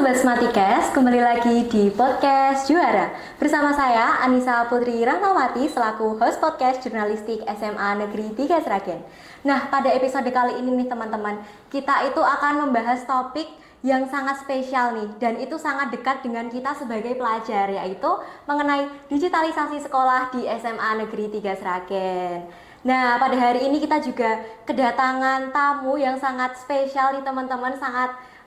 Sobat Smartikers, kembali lagi di podcast Juara. Bersama saya Anissa Putri Rahmawati selaku host podcast jurnalistik SMA Negeri 3 Sragen. Nah, pada episode kali ini nih teman-teman, kita itu akan membahas topik yang sangat spesial nih, dan itu sangat dekat dengan kita sebagai pelajar, yaitu mengenai digitalisasi sekolah di SMA Negeri 3 Sragen. Nah, pada hari ini kita juga kedatangan tamu yang sangat spesial nih teman-teman, sangat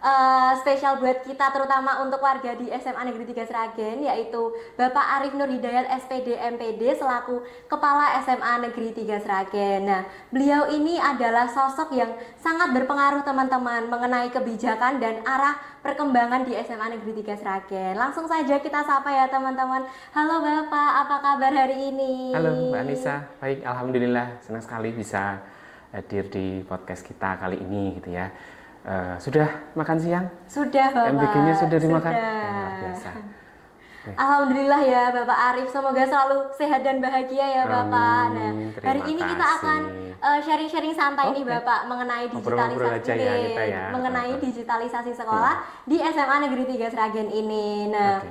spesial buat kita, terutama untuk warga di SMA Negeri 3 Sragen, yaitu Bapak Arif Nur Hidayat SPD MPD selaku Kepala SMA Negeri 3 Sragen. Nah, beliau ini adalah sosok yang sangat berpengaruh teman-teman mengenai kebijakan dan arah perkembangan di SMA Negeri 3 Sragen. Langsung saja kita sapa ya teman-teman. Halo Bapak, apa kabar hari ini? Halo Mbak Anissa, baik, alhamdulillah, senang sekali bisa hadir di podcast kita kali ini gitu ya. Sudah makan siang? Sudah Bapak. MBG-nya sudah dimakan? Sudah. Luar biasa. Alhamdulillah ya Bapak Arif, semoga selalu sehat dan bahagia ya Bapak. Nah, hari ini kita akan sharing-sharing santai nih Bapak mengenai digitalisasi digitalisasi sekolah di SMA Negeri 3 Sragen ini. Nah,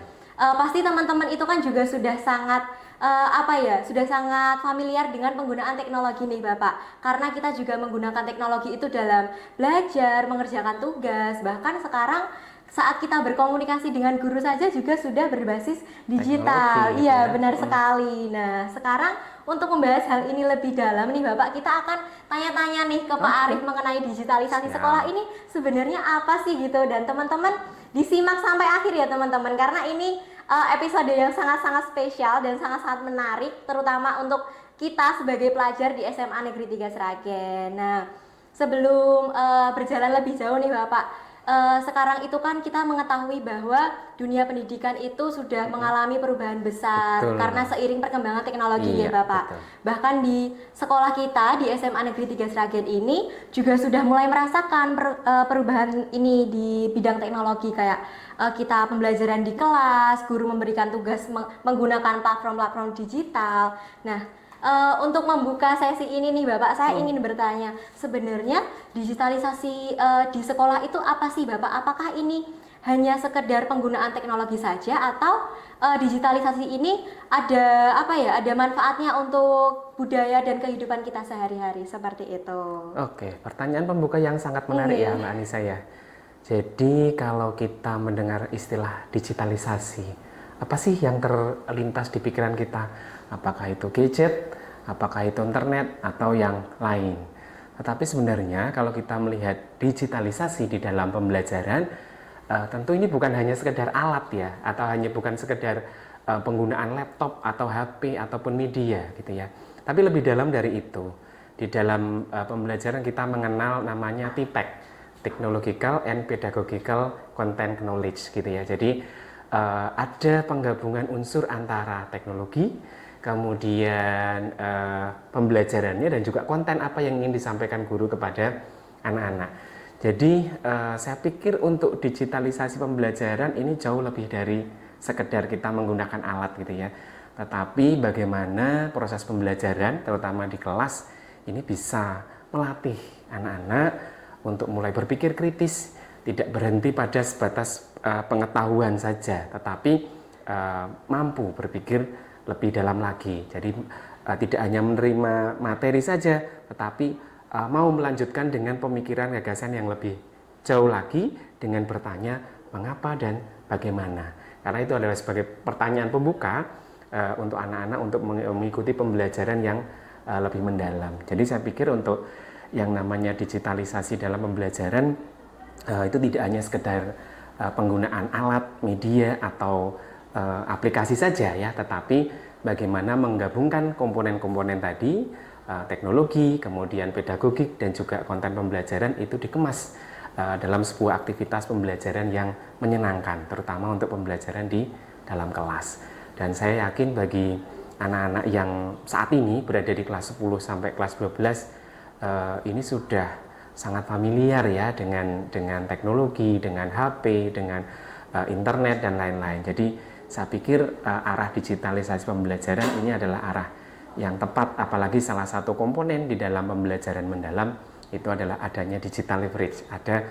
pasti teman-teman itu kan juga sudah sangat sudah sangat familiar dengan penggunaan teknologi nih Bapak, karena kita juga menggunakan teknologi itu dalam belajar, mengerjakan tugas, bahkan sekarang saat kita berkomunikasi dengan guru saja juga sudah berbasis digital. Teknologi, iya ya. Benar sekali. Nah, sekarang untuk membahas hal ini lebih dalam nih Bapak, kita akan tanya-tanya nih ke Pak Arif mengenai digitalisasi sekolah ini sebenarnya apa sih gitu, dan teman-teman disimak sampai akhir ya teman-teman, karena ini episode yang sangat-sangat spesial dan sangat-sangat menarik, terutama untuk kita sebagai pelajar di SMA Negeri 3 Sragen. Nah, sebelum berjalan lebih jauh nih Bapak, sekarang itu kan kita mengetahui bahwa dunia pendidikan itu sudah mengalami perubahan besar. Betul. Karena seiring perkembangan teknologi ya Bapak. Betul. Bahkan di sekolah kita di SMA Negeri 3 Sragen ini juga sudah mulai merasakan perubahan ini di bidang teknologi, kayak kita pembelajaran di kelas, guru memberikan tugas menggunakan platform-platform digital. Nah, untuk membuka sesi ini nih Bapak, saya ingin bertanya, sebenarnya digitalisasi di sekolah itu apa sih Bapak? Apakah ini hanya sekedar penggunaan teknologi saja, atau digitalisasi ini ada manfaatnya untuk budaya dan kehidupan kita sehari-hari seperti itu? Oke, pertanyaan pembuka yang sangat menarik ya Mbak Anissa ya. Jadi kalau kita mendengar istilah digitalisasi, apa sih yang terlintas di pikiran kita? Apakah itu gadget, apakah itu internet, atau yang lain? Tetapi sebenarnya kalau kita melihat digitalisasi di dalam pembelajaran, tentu ini bukan hanya sekedar alat ya, atau hanya bukan sekedar penggunaan laptop atau HP ataupun media gitu ya. Tapi lebih dalam dari itu. Di dalam pembelajaran kita mengenal namanya TPEC, Technological and Pedagogical Content Knowledge gitu ya. Jadi ada penggabungan unsur antara teknologi, kemudian pembelajarannya, dan juga konten apa yang ingin disampaikan guru kepada anak-anak. Jadi saya pikir untuk digitalisasi pembelajaran ini jauh lebih dari sekedar kita menggunakan alat gitu ya. Tetapi bagaimana proses pembelajaran terutama di kelas ini bisa melatih anak-anak untuk mulai berpikir kritis, tidak berhenti pada sebatas pengetahuan saja, tetapi mampu berpikir lebih dalam lagi. Jadi tidak hanya menerima materi saja, tetapi mau melanjutkan dengan pemikiran gagasan yang lebih jauh lagi dengan bertanya mengapa dan bagaimana. Karena itu adalah sebagai pertanyaan pembuka untuk anak-anak untuk mengikuti pembelajaran yang lebih mendalam. Jadi saya pikir untuk yang namanya digitalisasi dalam pembelajaran itu tidak hanya sekedar penggunaan alat, media, atau aplikasi saja ya, tetapi bagaimana menggabungkan komponen-komponen tadi, teknologi, kemudian pedagogik, dan juga konten pembelajaran itu dikemas dalam sebuah aktivitas pembelajaran yang menyenangkan, terutama untuk pembelajaran di dalam kelas. Dan saya yakin bagi anak-anak yang saat ini berada di kelas 10 sampai kelas 12, ini sudah sangat familiar ya dengan teknologi, dengan HP, dengan internet dan lain-lain. Jadi saya pikir arah digitalisasi pembelajaran ini adalah arah yang tepat, apalagi salah satu komponen di dalam pembelajaran mendalam itu adalah adanya digital leverage, ada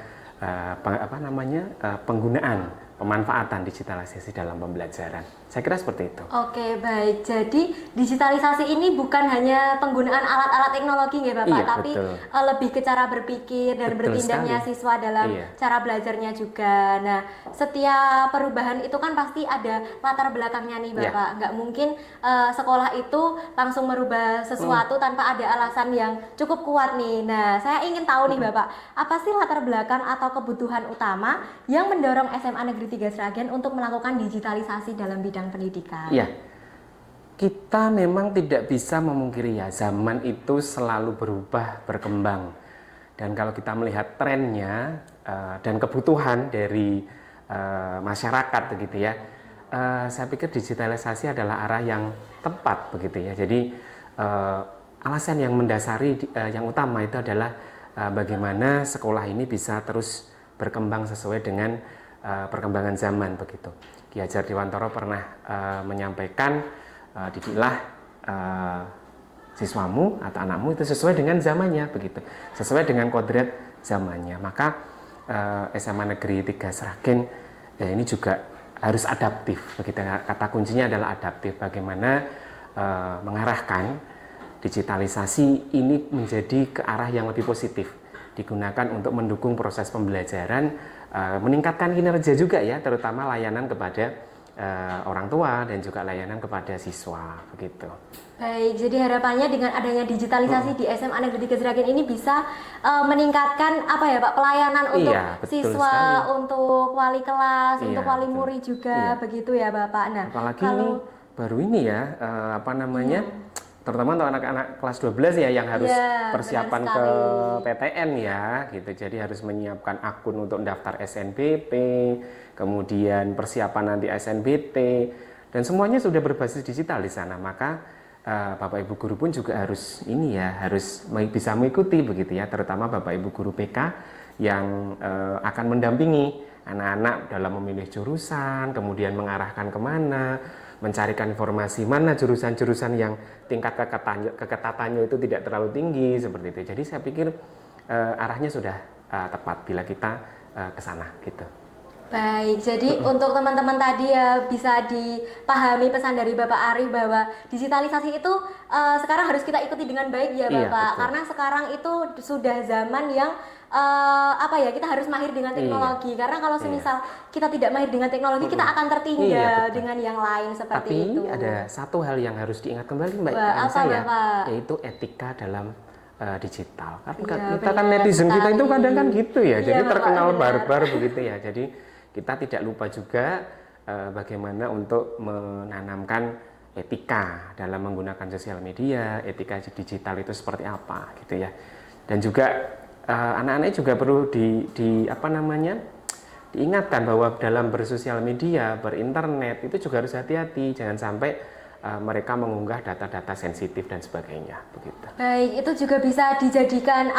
penggunaan pemanfaatan digitalisasi dalam pembelajaran. Saya kira seperti itu. Oke, baik. Jadi digitalisasi ini bukan hanya penggunaan alat-alat teknologi ya Bapak, Iya, tapi betul. Lebih ke cara berpikir dan Betul bertindaknya sekali. siswa dalam Iya. cara belajarnya juga. Nah, setiap perubahan itu kan pasti ada latar belakangnya nih Iya. Bapak. Nggak mungkin sekolah itu langsung merubah sesuatu tanpa ada alasan yang cukup kuat nih. Nah, saya ingin tahu nih Bapak, apa sih latar belakang atau kebutuhan utama yang mendorong SMA Negeri 3 Sragen untuk melakukan digitalisasi dalam bidang pendidikan? Iya, kita memang tidak bisa memungkiri ya, zaman itu selalu berubah, berkembang. Dan kalau kita melihat trennya dan kebutuhan dari masyarakat begitu ya, saya pikir digitalisasi adalah arah yang tepat begitu ya. Jadi alasan yang mendasari yang utama itu adalah bagaimana sekolah ini bisa terus berkembang sesuai dengan perkembangan zaman begitu. Ki Hajar Dewantara pernah menyampaikan didiklah siswamu atau anakmu itu sesuai dengan zamannya begitu, sesuai dengan kodrat zamannya. Maka SMA Negeri 3 Sragen ini juga harus adaptif begitu. Kata kuncinya adalah adaptif, bagaimana mengarahkan digitalisasi ini menjadi ke arah yang lebih positif, digunakan untuk mendukung proses pembelajaran, meningkatkan kinerja juga ya, terutama layanan kepada orang tua dan juga layanan kepada siswa begitu. Baik, jadi harapannya dengan adanya digitalisasi di SMA Negeri 3 Sragen ini bisa meningkatkan apa ya Pak, pelayanan untuk siswa, sekali. Untuk wali kelas, Iya, untuk wali betul. murid juga begitu ya Bapak. Nah, apalagi kalau ini baru ini ya, terutama untuk anak-anak kelas 12 ya yang harus persiapan ke PTN ya gitu. Jadi harus menyiapkan akun untuk daftar SNBP, kemudian persiapan nanti SNBT, dan semuanya sudah berbasis digital di sana. Maka Bapak Ibu guru pun juga harus harus bisa mengikuti begitu ya, terutama Bapak Ibu guru PK yang akan mendampingi anak-anak dalam memilih jurusan, kemudian mengarahkan kemana, mencarikan informasi mana jurusan-jurusan yang tingkat keketatannya itu tidak terlalu tinggi seperti itu. Jadi saya pikir arahnya sudah tepat bila kita ke sana gitu. baik, jadi untuk teman-teman tadi ya bisa dipahami pesan dari Bapak Arif bahwa digitalisasi itu sekarang harus kita ikuti dengan baik ya Bapak, karena sekarang itu sudah zaman yang kita harus mahir dengan teknologi. Karena kalau semisal kita tidak mahir dengan teknologi, kita akan tertinggal dengan yang lain seperti itu. Tapi ada satu hal yang harus diingat kembali Mbak Apa, Bapak? yaitu etika dalam digital. Karena kita kan netizen kita itu kadang kan gitu ya, jadi terkenal barbar begitu ya. Jadi kita tidak lupa juga bagaimana untuk menanamkan etika dalam menggunakan sosial media, etika digital itu seperti apa gitu ya. Dan juga anak-anak juga perlu diingatkan bahwa dalam bersosial media, berinternet itu juga harus hati-hati, jangan sampai mereka mengunggah data-data sensitif dan sebagainya begitu. Baik, itu juga bisa dijadikan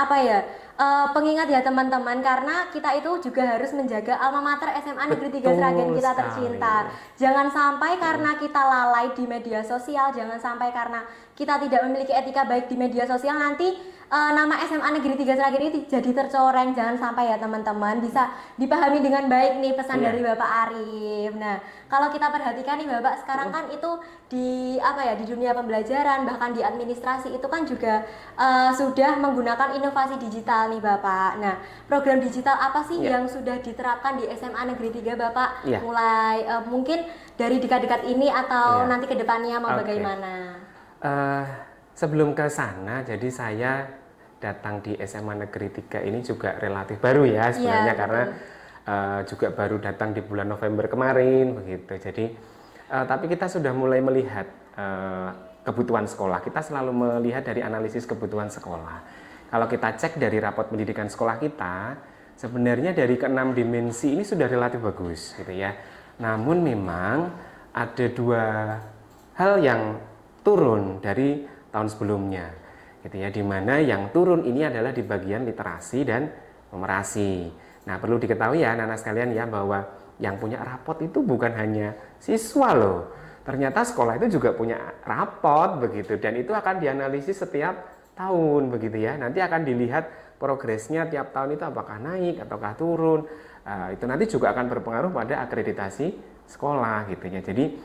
pengingat ya teman-teman, karena kita itu juga harus menjaga alma mater SMA Negeri 3 Sragen kita tercinta. Jangan sampai karena kita lalai di media sosial, jangan sampai karena kita tidak memiliki etika baik di media sosial, nanti nama SMA Negeri 3 Sragen ini jadi tercoreng. Jangan sampai ya teman-teman, bisa dipahami dengan baik nih pesan dari Bapak Arif. Nah, kalau kita perhatikan nih Bapak, sekarang kan itu di dunia pembelajaran, bahkan di administrasi itu kan juga sudah menggunakan inovasi digital nih Bapak. Nah, program digital apa sih yang sudah diterapkan di SMA Negeri 3 Bapak? Mulai mungkin dari dekat-dekat ini atau nanti ke depannya mau bagaimana? Sebelum ke sana, jadi saya datang di SMA Negeri 3 ini juga relatif baru ya sebenarnya, karena juga baru datang di bulan November kemarin begitu. Jadi tapi kita sudah mulai melihat kebutuhan sekolah. Kita selalu melihat dari analisis kebutuhan sekolah. Kalau kita cek dari rapot pendidikan sekolah kita, sebenarnya dari ke-6 dimensi ini sudah relatif bagus gitu ya. Namun memang ada dua hal yang turun dari tahun sebelumnya gitu ya, di mana yang turun ini adalah di bagian literasi dan numerasi. Nah, perlu diketahui ya anak-anak sekalian ya, bahwa yang punya rapot itu bukan hanya siswa loh. Ternyata sekolah itu juga punya rapot begitu, dan itu akan dianalisis setiap tahun begitu ya. Nanti akan dilihat progresnya tiap tahun itu apakah naik ataukah turun. Itu nanti juga akan berpengaruh pada akreditasi sekolah gitu ya. Jadi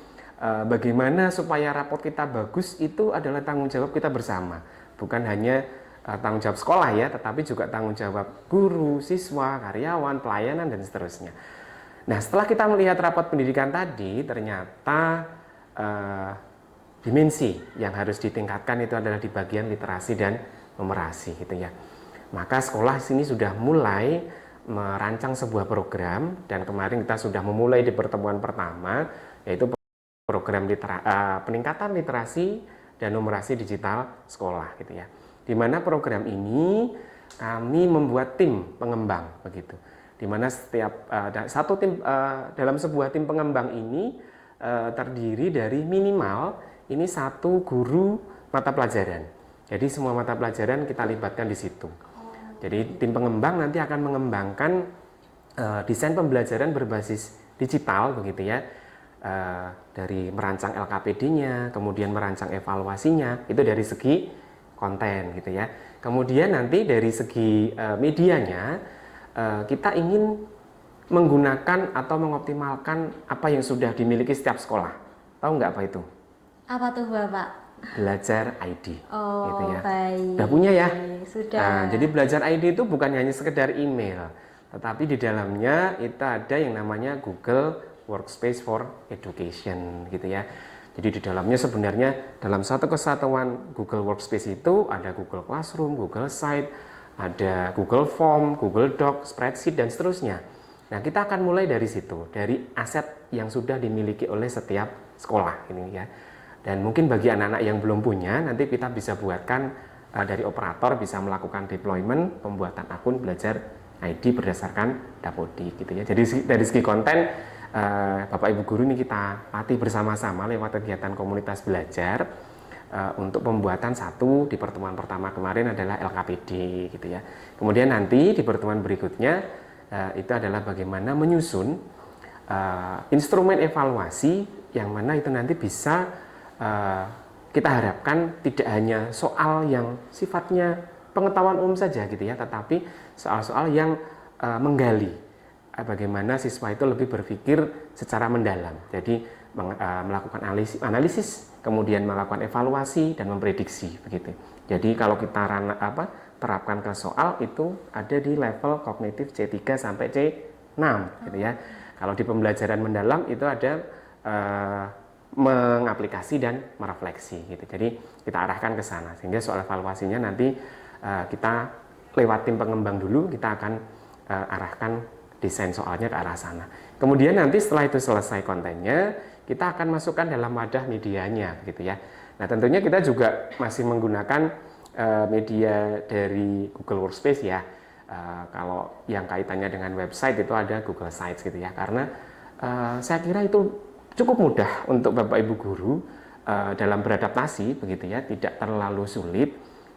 bagaimana supaya rapot kita bagus itu adalah tanggung jawab kita bersama. Bukan hanya tanggung jawab sekolah ya, tetapi juga tanggung jawab guru, siswa, karyawan, pelayanan dan seterusnya. Nah, setelah kita melihat rapot pendidikan tadi, ternyata dimensi yang harus ditingkatkan itu adalah di bagian literasi dan numerasi gitu ya. Maka sekolah sini sudah mulai merancang sebuah program, dan kemarin kita sudah memulai di pertemuan pertama, yaitu program peningkatan literasi dan numerasi digital sekolah gitu ya. Di mana program ini kami membuat tim pengembang begitu. Di mana setiap satu tim dalam sebuah tim pengembang ini terdiri dari minimal ini satu guru mata pelajaran. Jadi semua mata pelajaran kita libatkan di situ. Jadi tim pengembang nanti akan mengembangkan desain pembelajaran berbasis digital begitu ya. Dari merancang LKPD-nya, kemudian merancang evaluasinya, itu dari segi konten gitu ya. Kemudian nanti dari segi medianya, kita ingin menggunakan atau mengoptimalkan apa yang sudah dimiliki setiap sekolah. Tahu nggak apa itu? Apa tuh Bapak? Belajar ID. Oh, gitu ya. baik. Udah punya ya? Sudah. Nah, jadi belajar ID itu bukan hanya sekedar email, tetapi di dalamnya itu ada yang namanya Google Workspace for Education gitu ya. Jadi di dalamnya sebenarnya dalam satu kesatuan Google Workspace itu ada Google Classroom, Google Site, ada Google Form, Google Doc, Spreadsheet dan seterusnya. Nah, kita akan mulai dari situ, dari aset yang sudah dimiliki oleh setiap sekolah ini ya. Dan mungkin bagi anak-anak yang belum punya, nanti kita bisa buatkan dari operator bisa melakukan deployment, pembuatan akun belajar ID berdasarkan Dapodik gitu ya. Jadi dari segi konten, Bapak Ibu guru ini kita latih bersama-sama lewat kegiatan komunitas belajar untuk pembuatan satu di pertemuan pertama kemarin adalah LKPD gitu ya. Kemudian nanti di pertemuan berikutnya itu adalah bagaimana menyusun instrumen evaluasi yang mana itu nanti bisa kita harapkan tidak hanya soal yang sifatnya pengetahuan umum saja gitu ya, tetapi soal-soal yang menggali bagaimana siswa itu lebih berpikir secara mendalam. Jadi melakukan analisis, kemudian melakukan evaluasi dan memprediksi begitu. Jadi kalau kita terapkan ke soal itu ada di level kognitif C3 sampai C6 gitu ya. Kalau di pembelajaran mendalam itu ada mengaplikasi dan merefleksi gitu. Jadi kita arahkan ke sana sehingga soal evaluasinya nanti kita lewat tim pengembang dulu, kita akan arahkan desain soalnya ke arah sana. Kemudian nanti setelah itu selesai kontennya, kita akan masukkan dalam wadah medianya gitu ya. Nah, tentunya kita juga masih menggunakan media dari Google Workspace ya. Kalau yang kaitannya dengan website itu ada Google Sites gitu ya. Karena saya kira itu cukup mudah untuk Bapak Ibu guru dalam beradaptasi begitu ya, tidak terlalu sulit.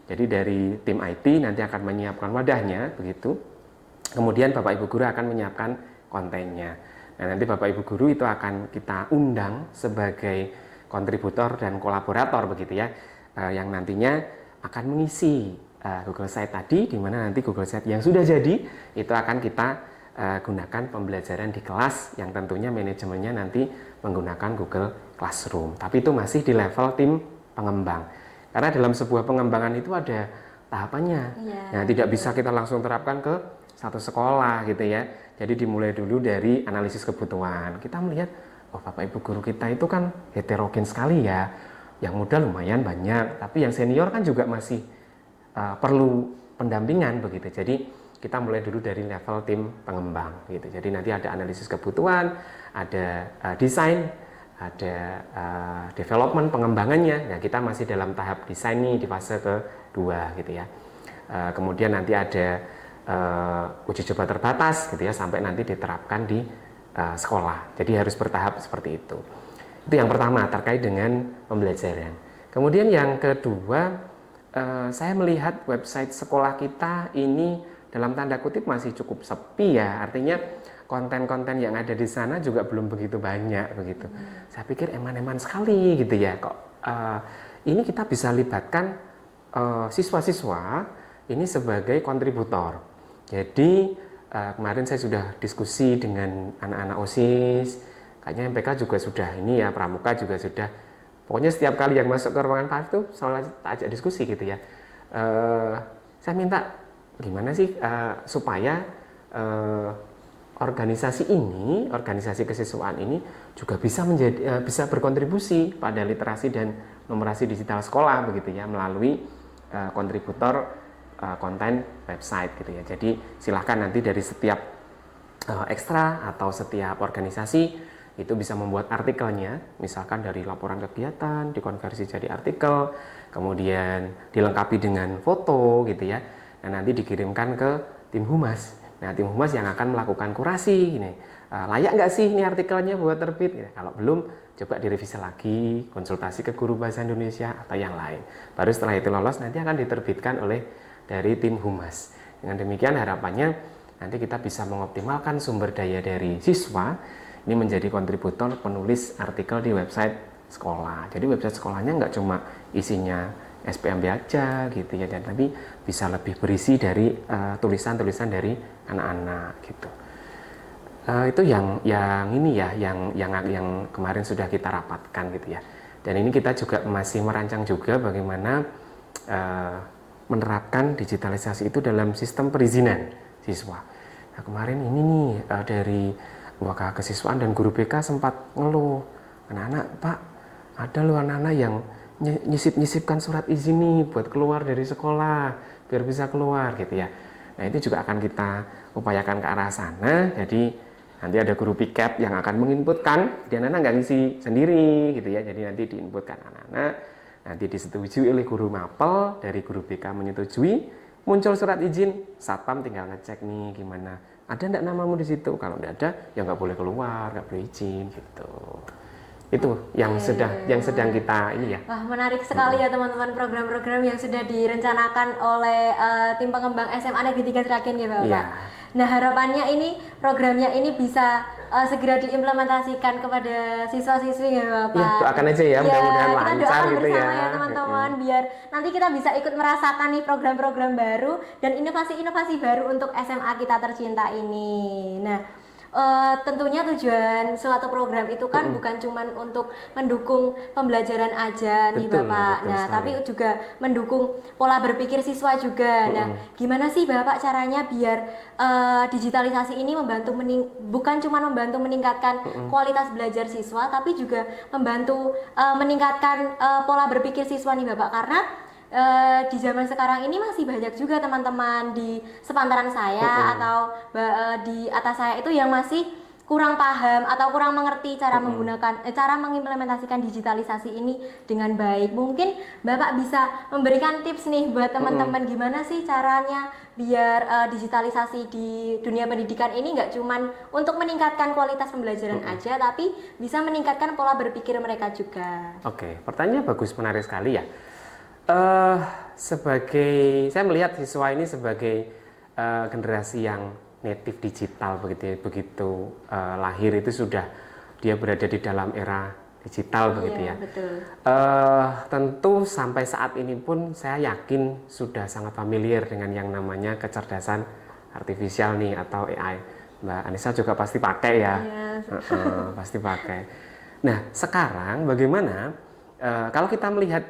Jadi dari tim IT nanti akan menyiapkan wadahnya begitu. Kemudian Bapak Ibu guru akan menyiapkan kontennya. Nah, nanti Bapak Ibu guru itu akan kita undang sebagai kontributor dan kolaborator begitu ya, yang nantinya akan mengisi Google Site tadi, di mana nanti Google Site yang sudah jadi itu akan kita gunakan pembelajaran di kelas yang tentunya manajemennya nanti menggunakan Google Classroom. Tapi itu masih di level tim pengembang. Karena dalam sebuah pengembangan itu ada tahapannya. Nah, tidak bisa kita langsung terapkan ke satu sekolah gitu ya. Jadi dimulai dulu dari analisis kebutuhan. Kita melihat, oh Bapak Ibu guru kita itu kan heterogen sekali ya. Yang muda lumayan banyak, tapi yang senior kan juga masih perlu pendampingan begitu. Jadi kita mulai dulu dari level tim pengembang gitu. Jadi nanti ada analisis kebutuhan, ada desain, ada development pengembangannya. Nah, kita masih dalam tahap desain nih di fase kedua gitu ya. Kemudian nanti ada uji coba terbatas gitu ya, sampai nanti diterapkan di sekolah. Jadi harus bertahap seperti itu. Itu yang pertama terkait dengan pembelajaran. Kemudian yang kedua, saya melihat website sekolah kita ini dalam tanda kutip masih cukup sepi ya, artinya konten-konten yang ada di sana juga belum begitu banyak begitu. Saya pikir eman-eman sekali gitu ya, kok ini kita bisa libatkan siswa-siswa ini sebagai kontributor. Jadi kemarin saya sudah diskusi dengan anak-anak OSIS, kayaknya MPK juga sudah ini ya, Pramuka juga sudah. Pokoknya setiap kali yang masuk ke ruangan kelas itu selalu ajak diskusi gitu ya. Saya minta gimana sih supaya organisasi kesiswaan ini juga bisa berkontribusi pada literasi dan numerasi digital sekolah begitu ya, melalui kontributor konten website gitu ya. Jadi silahkan nanti dari setiap ekstra atau setiap organisasi itu bisa membuat artikelnya, misalkan dari laporan kegiatan dikonversi jadi artikel, kemudian dilengkapi dengan foto gitu ya. Nah, nanti dikirimkan ke tim humas. Nah, tim humas yang akan melakukan kurasi ini. Layak nggak sih ini artikelnya buat terbit? Gitu. Kalau belum, coba direvisi lagi, konsultasi ke guru bahasa Indonesia atau yang lain. Baru setelah itu lolos nanti akan diterbitkan oleh dari tim humas. Dengan demikian harapannya nanti kita bisa mengoptimalkan sumber daya dari siswa ini menjadi kontributor penulis artikel di website sekolah. Jadi website sekolahnya nggak cuma isinya SPMB aja gitu ya, dan tapi bisa lebih berisi dari tulisan-tulisan dari anak-anak gitu. Itu yang ini ya, yang kemarin sudah kita rapatkan gitu ya. Dan ini kita juga masih merancang juga bagaimana menerapkan digitalisasi itu dalam sistem perizinan siswa. Nah, kemarin ini nih dari WK Kesiswaan dan guru BK sempat ngeluh, anak-anak, Pak, ada loh anak-anak yang nyisipkan surat izin nih buat keluar dari sekolah biar bisa keluar gitu ya. Nah, itu juga akan kita upayakan ke arah sana. Jadi nanti ada guru piket yang akan menginputkan, dan anak-anak nggak ngisi sendiri gitu ya. Jadi nanti diinputkan anak-anak, nanti disetujui oleh guru mapel, dari guru BK menyetujui, muncul surat izin, satpam tinggal ngecek nih gimana, ada enggak namamu di situ. Kalau enggak ada, ya nggak boleh keluar, nggak boleh izin gitu. Itu yang sedang kita ini ya. Wah, menarik sekali ya teman-teman, program-program yang sudah direncanakan oleh tim pengembang SMA Negeri 3 Sragen ya Bapak. Iya. Nah, harapannya ini programnya ini bisa segera diimplementasikan kepada siswa-siswi ya Bapak. Iya, doakan aja ya, mudah-mudahan kita lancar doakan gitu ya. bersama ya teman-teman, biar nanti kita bisa ikut merasakan nih program-program baru dan inovasi-inovasi baru untuk SMA kita tercinta ini. Nah, tentunya tujuan suatu program itu kan bukan cuma untuk mendukung pembelajaran aja nih Bapak. Nah, tapi juga mendukung pola berpikir siswa juga. Nah, gimana sih Bapak caranya biar digitalisasi ini bukan cuma membantu meningkatkan kualitas belajar siswa, tapi juga membantu meningkatkan pola berpikir siswa nih Bapak, karena di zaman sekarang ini masih banyak juga teman-teman di sepantaran saya atau di atas saya itu yang masih kurang paham atau kurang mengerti cara mengimplementasikan digitalisasi ini dengan baik. Mungkin Bapak bisa memberikan tips nih buat teman-teman, gimana sih caranya biar digitalisasi di dunia pendidikan ini nggak cuman untuk meningkatkan kualitas pembelajaran aja, tapi bisa meningkatkan pola berpikir mereka juga. Oke, pertanyaan bagus, menarik sekali ya. Saya melihat siswa ini sebagai generasi yang native digital begitu lahir itu sudah dia berada di dalam era digital begitu ya. Betul. Tentu sampai saat ini pun saya yakin sudah sangat familiar dengan yang namanya kecerdasan artifisial nih atau AI. Mbak Anissa juga pasti pakai ya. Pasti pakai. Nah, sekarang bagaimana kalau kita melihat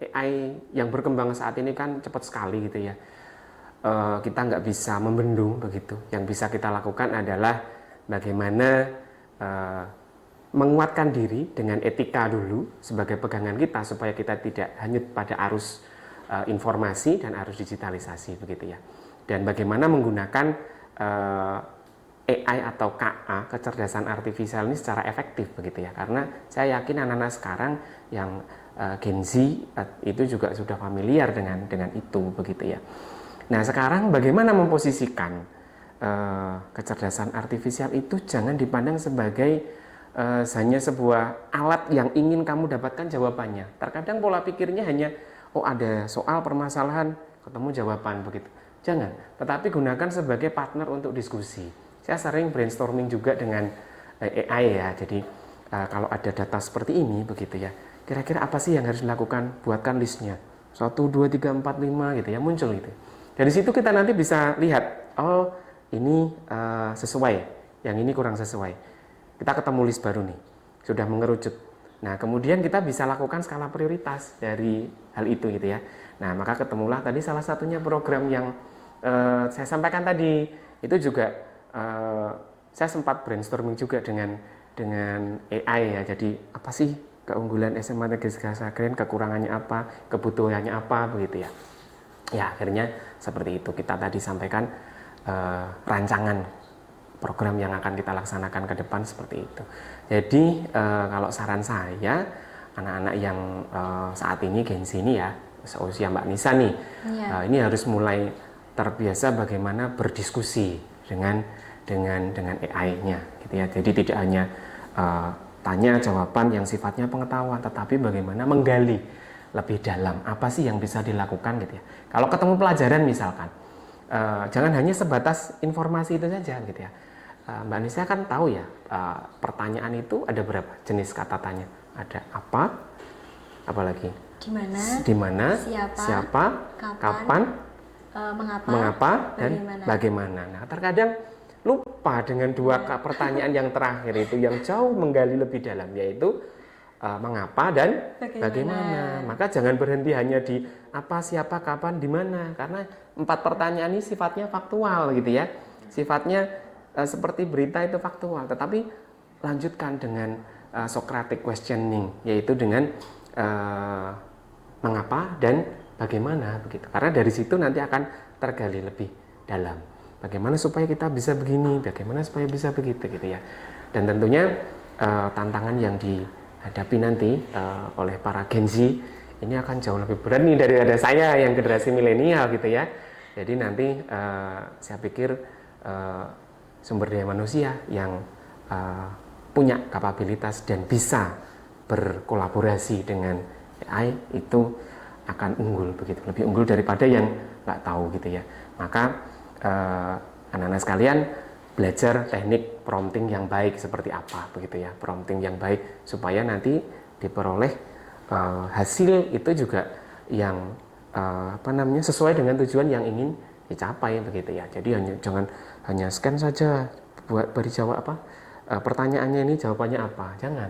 AI yang berkembang saat ini kan cepat sekali gitu ya. Kita nggak bisa membendung begitu. Yang bisa kita lakukan adalah bagaimana menguatkan diri dengan etika dulu sebagai pegangan kita, supaya kita tidak hanyut pada arus informasi dan arus digitalisasi begitu ya. Dan bagaimana menggunakan AI atau KA, kecerdasan artifisial ini secara efektif begitu ya. Karena saya yakin anak-anak sekarang yang Gen Z itu juga sudah familiar dengan itu begitu ya. Nah, sekarang bagaimana memposisikan kecerdasan artifisial itu jangan dipandang sebagai hanya sebuah alat yang ingin kamu dapatkan jawabannya. Terkadang pola pikirnya hanya ada soal permasalahan, ketemu jawaban begitu. Jangan, tetapi gunakan sebagai partner untuk diskusi. Saya sering brainstorming juga dengan AI ya. Jadi kalau ada data seperti ini begitu ya, kira-kira apa sih yang harus dilakukan? Buatkan listnya. 1, 2, 3, 4, 5 gitu ya, muncul gitu. Dari situ kita nanti bisa lihat, oh ini sesuai, yang ini kurang sesuai. Kita ketemu list baru nih, sudah mengerucut. Nah kemudian kita bisa lakukan skala prioritas dari hal itu gitu ya. Nah maka ketemulah tadi salah satunya program yang saya sampaikan tadi. Itu juga saya sempat brainstorming juga dengan AI ya. Jadi apa sih keunggulan SMA Negeri Sekasagren, kekurangannya apa, kebutuhannya apa, begitu ya. Ya akhirnya seperti itu, kita tadi sampaikan rancangan program yang akan kita laksanakan ke depan seperti itu. Jadi kalau saran saya, anak-anak yang saat ini Gen Z ini ya, seusia Mbak Nisa nih, ini harus mulai terbiasa bagaimana berdiskusi dengan AI-nya gitu ya. Jadi tidak hanya tanya jawaban yang sifatnya pengetahuan, tetapi bagaimana menggali lebih dalam apa sih yang bisa dilakukan gitu ya. Kalau ketemu pelajaran misalkan, jangan hanya sebatas informasi itu saja gitu ya. Mbak Nisa kan tahu ya, pertanyaan itu ada berapa jenis kata tanya? Ada apa, apalagi di mana, siapa, kapan, mengapa, dan bagaimana. Nah terkadang lupa dengan dua pertanyaan yang terakhir itu yang jauh menggali lebih dalam, yaitu mengapa dan bagaimana. Maka jangan berhenti hanya di apa, siapa, kapan, di mana, karena 4 pertanyaan ini sifatnya faktual gitu ya, sifatnya seperti berita itu faktual, tetapi lanjutkan dengan Socratic questioning, yaitu dengan mengapa dan bagaimana begitu. Karena dari situ nanti akan tergali lebih dalam. Bagaimana supaya kita bisa begini, bagaimana supaya bisa begitu gitu ya. Dan tentunya tantangan yang dihadapi nanti oleh para Gen Z ini akan jauh lebih berat nih daripada saya yang generasi milenial gitu ya. Jadi nanti saya pikir sumber daya manusia yang punya kapabilitas dan bisa berkolaborasi dengan AI itu akan unggul begitu, lebih unggul daripada yang nggak tahu gitu ya. Maka anak-anak sekalian belajar teknik prompting yang baik seperti apa begitu ya, prompting yang baik supaya nanti diperoleh hasil itu juga yang sesuai dengan tujuan yang ingin dicapai begitu ya. Jadi jangan hanya scan saja buat beri jawab pertanyaannya ini jawabannya apa, jangan,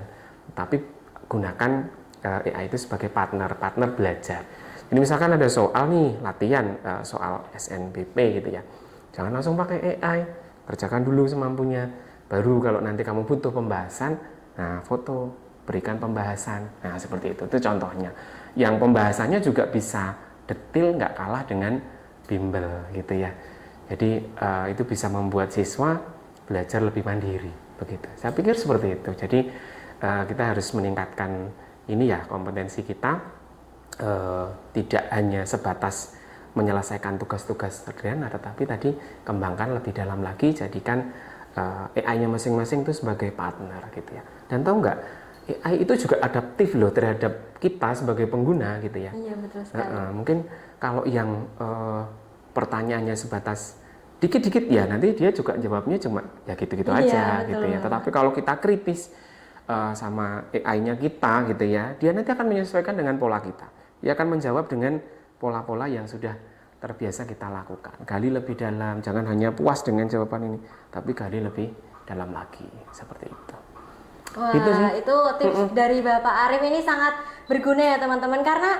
tapi gunakan AI itu sebagai partner belajar. Ini misalkan ada soal nih, latihan soal SNBP gitu ya, jangan langsung pakai AI, kerjakan dulu semampunya, baru kalau nanti kamu butuh pembahasan, nah foto, berikan pembahasan, nah seperti itu contohnya. Yang pembahasannya juga bisa detail, nggak kalah dengan bimbel gitu ya. Jadi itu bisa membuat siswa belajar lebih mandiri begitu. Saya pikir seperti itu. Jadi kita harus meningkatkan ini ya, kompetensi kita, tidak hanya sebatas menyelesaikan tugas-tugas sederhana, tetapi tadi kembangkan lebih dalam lagi, jadikan AI-nya masing-masing itu sebagai partner gitu ya. Dan tahu nggak, AI itu juga adaptif loh terhadap kita sebagai pengguna gitu ya. Iya betul sekali. Mungkin kalau yang pertanyaannya sebatas dikit-dikit ya, nanti dia juga jawabnya cuma ya gitu-gitu aja gitu ya. Tetapi kalau kita kritis sama AI-nya kita gitu ya, dia nanti akan menyesuaikan dengan pola kita. Dia akan menjawab dengan pola-pola yang sudah terbiasa kita lakukan. Gali lebih dalam, jangan hanya puas dengan jawaban ini, tapi gali lebih dalam lagi, seperti itu. Wah, itu tips dari Bapak Arif ini sangat berguna ya teman-teman, karena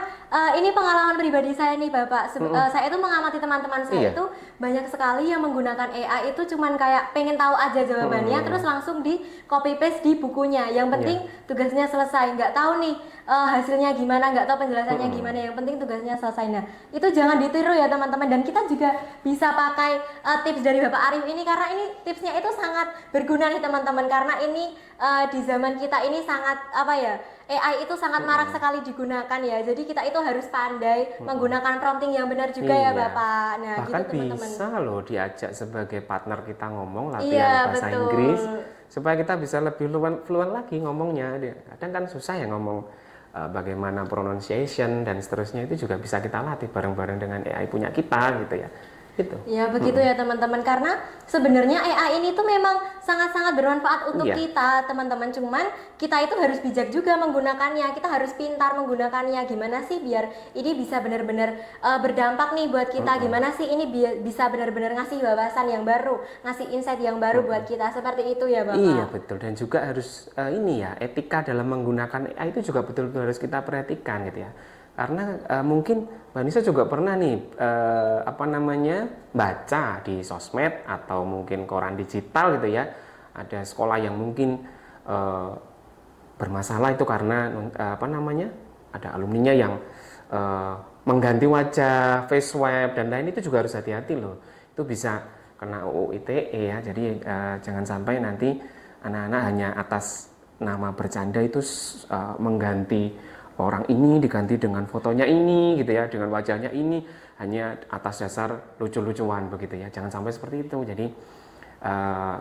ini pengalaman pribadi saya nih Bapak. Saya itu mengamati teman-teman saya itu banyak sekali yang menggunakan AI itu cuman kayak pengen tahu aja jawabannya, terus langsung di copy paste di bukunya. Yang penting tugasnya selesai, nggak tahu nih hasilnya gimana, nggak tahu penjelasannya gimana, yang penting tugasnya selesai. Nah itu jangan ditiru ya teman-teman, dan kita juga bisa pakai tips dari Bapak Arif ini, karena ini tipsnya itu sangat berguna nih teman-teman, karena ini di zaman kita ini sangat AI itu sangat marak sekali digunakan ya. Jadi kita itu harus pandai menggunakan prompting yang benar juga ya Bapak. Nah, bahkan gitu teman-teman. Bisa loh diajak sebagai partner kita ngomong latihan bahasa Inggris supaya kita bisa lebih fluent lagi ngomongnya. Kadang kan susah ya ngomong bagaimana pronunciation dan seterusnya, itu juga bisa kita latih bareng-bareng dengan AI punya kita gitu ya. Gitu. Ya begitu ya teman-teman, karena sebenarnya AI ini tuh memang sangat-sangat bermanfaat untuk Iya. kita teman-teman, cuman kita itu harus bijak juga menggunakannya, kita harus pintar menggunakannya. Gimana sih biar ini bisa benar-benar berdampak nih buat kita, gimana sih ini bisa benar-benar ngasih wawasan yang baru, ngasih insight yang baru buat kita, seperti itu ya Bapak. Iya betul, dan juga harus ini ya, etika dalam menggunakan AI itu juga betul-betul harus kita perhatikan gitu ya. Karena mungkin Mbak Nisa juga pernah nih baca di sosmed atau mungkin koran digital gitu ya, ada sekolah yang mungkin bermasalah itu karena ada alumninya yang mengganti wajah, face swab dan lain, itu juga harus hati-hati loh. Itu bisa kena UU ITE ya. Jadi jangan sampai nanti anak-anak hanya atas nama bercanda itu mengganti orang ini, diganti dengan fotonya ini gitu ya, dengan wajahnya ini, hanya atas dasar lucu-lucuan begitu ya. Jangan sampai seperti itu. Jadi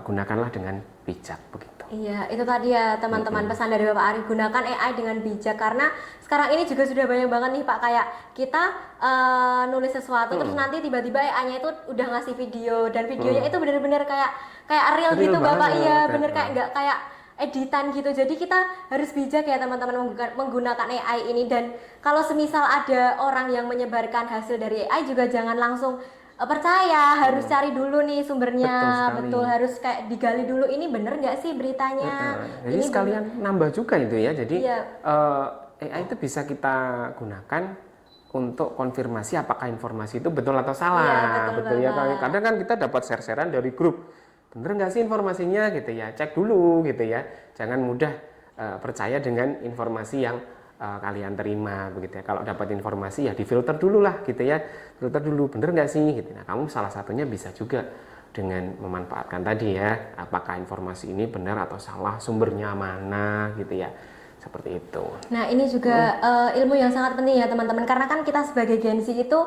gunakanlah dengan bijak begitu. Iya, itu tadi ya teman-teman pesan dari Bapak Ari, gunakan AI dengan bijak, karena sekarang ini juga sudah banyak banget nih Pak, kayak kita nulis sesuatu terus nanti tiba-tiba AI-nya itu udah ngasih video, dan videonya itu bener-bener kayak real gitu Bapak. Iya, bener, kayak nggak kayak editan gitu. Jadi kita harus bijak ya teman-teman menggunakan AI ini, dan kalau semisal ada orang yang menyebarkan hasil dari AI juga jangan langsung percaya, harus cari dulu nih sumbernya, betul harus kayak digali dulu, ini bener nggak sih beritanya. Jadi ini sekalian nambah juga itu ya, jadi Iya. AI itu bisa kita gunakan untuk konfirmasi apakah informasi itu betul atau salah. Iya, betul ya, banget. kadang kan kita dapat share-sharean dari grup, bener nggak sih informasinya gitu ya, cek dulu gitu ya, jangan mudah percaya dengan informasi yang kalian terima begitu ya. Kalau dapat informasi ya difilter dulu lah gitu ya, filter dulu bener nggak sih gitu. Nah kamu salah satunya bisa juga dengan memanfaatkan tadi ya, apakah informasi ini benar atau salah, sumbernya mana gitu ya, seperti itu. Nah ini juga ilmu yang sangat penting ya teman-teman, karena kan kita sebagai Gen Z itu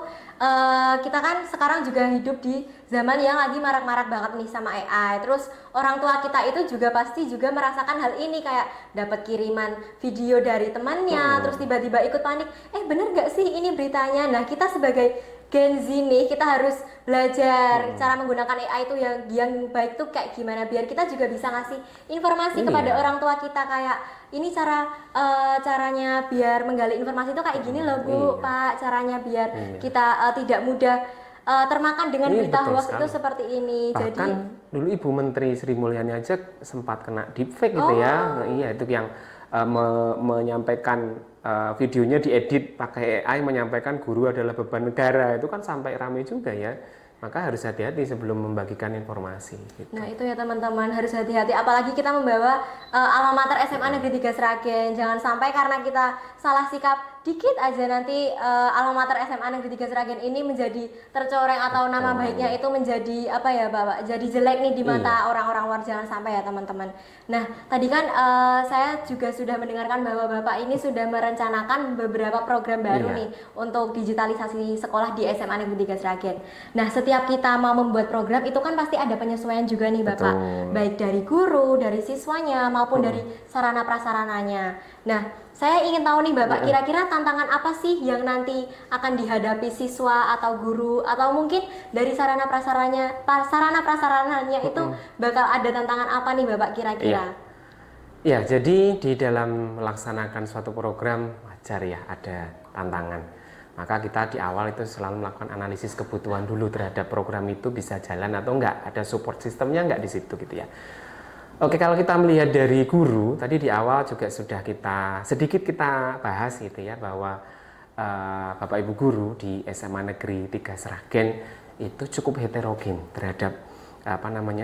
kita kan sekarang juga hidup di zaman yang lagi marak-marak banget nih sama AI. Terus orang tua kita itu juga pasti juga merasakan hal ini, kayak dapat kiriman video dari temannya, terus tiba-tiba ikut panik, bener gak sih ini beritanya? Nah kita sebagai Gen Z nih, kita harus belajar cara menggunakan AI itu yang baik tuh kayak gimana, biar kita juga bisa ngasih informasi kepada orang tua kita, kayak ini caranya biar menggali informasi itu kayak gini loh Bu, Pak, caranya biar kita tidak mudah termakan dengan berita hoax itu seperti ini. Bahkan jadi dulu Ibu Menteri Sri Mulyani aja sempat kena deepfake gitu ya. Nah, iya itu yang menyampaikan videonya diedit pakai AI, menyampaikan guru adalah beban negara, itu kan sampai ramai juga ya. Maka harus hati-hati sebelum membagikan informasi gitu. Nah itu ya teman-teman, harus hati-hati, apalagi kita membawa alma mater SMA Negeri 3 Sragen. Jangan sampai karena kita salah sikap dikit aja nanti alma mater SMA Negeri 3 Sragen ini menjadi tercoreng, atau nama baiknya itu menjadi apa ya Bapak, jadi jelek nih di mata orang-orang luar. Jangan sampai ya teman-teman. Nah tadi kan saya juga sudah mendengarkan bahwa Bapak ini sudah merencanakan beberapa program baru nih untuk digitalisasi sekolah di SMA Negeri 3 Sragen. Nah setiap kita mau membuat program itu kan pasti ada penyesuaian juga nih Bapak. Baik dari guru, dari siswanya, maupun dari sarana prasarananya. Nah saya ingin tahu nih Bapak, kira-kira tantangan apa sih yang nanti akan dihadapi siswa atau guru, atau mungkin dari sarana prasarananya itu bakal ada tantangan apa nih Bapak kira-kira? Ya, jadi di dalam melaksanakan suatu program wajar ya ada tantangan. Maka kita di awal itu selalu melakukan analisis kebutuhan dulu terhadap program itu bisa jalan atau enggak, ada support sistemnya enggak di situ gitu ya. Oke, kalau kita melihat dari guru, tadi di awal juga sudah sedikit kita bahas gitu ya, bahwa Bapak Ibu guru di SMA Negeri 3 Sragen itu cukup heterogen terhadap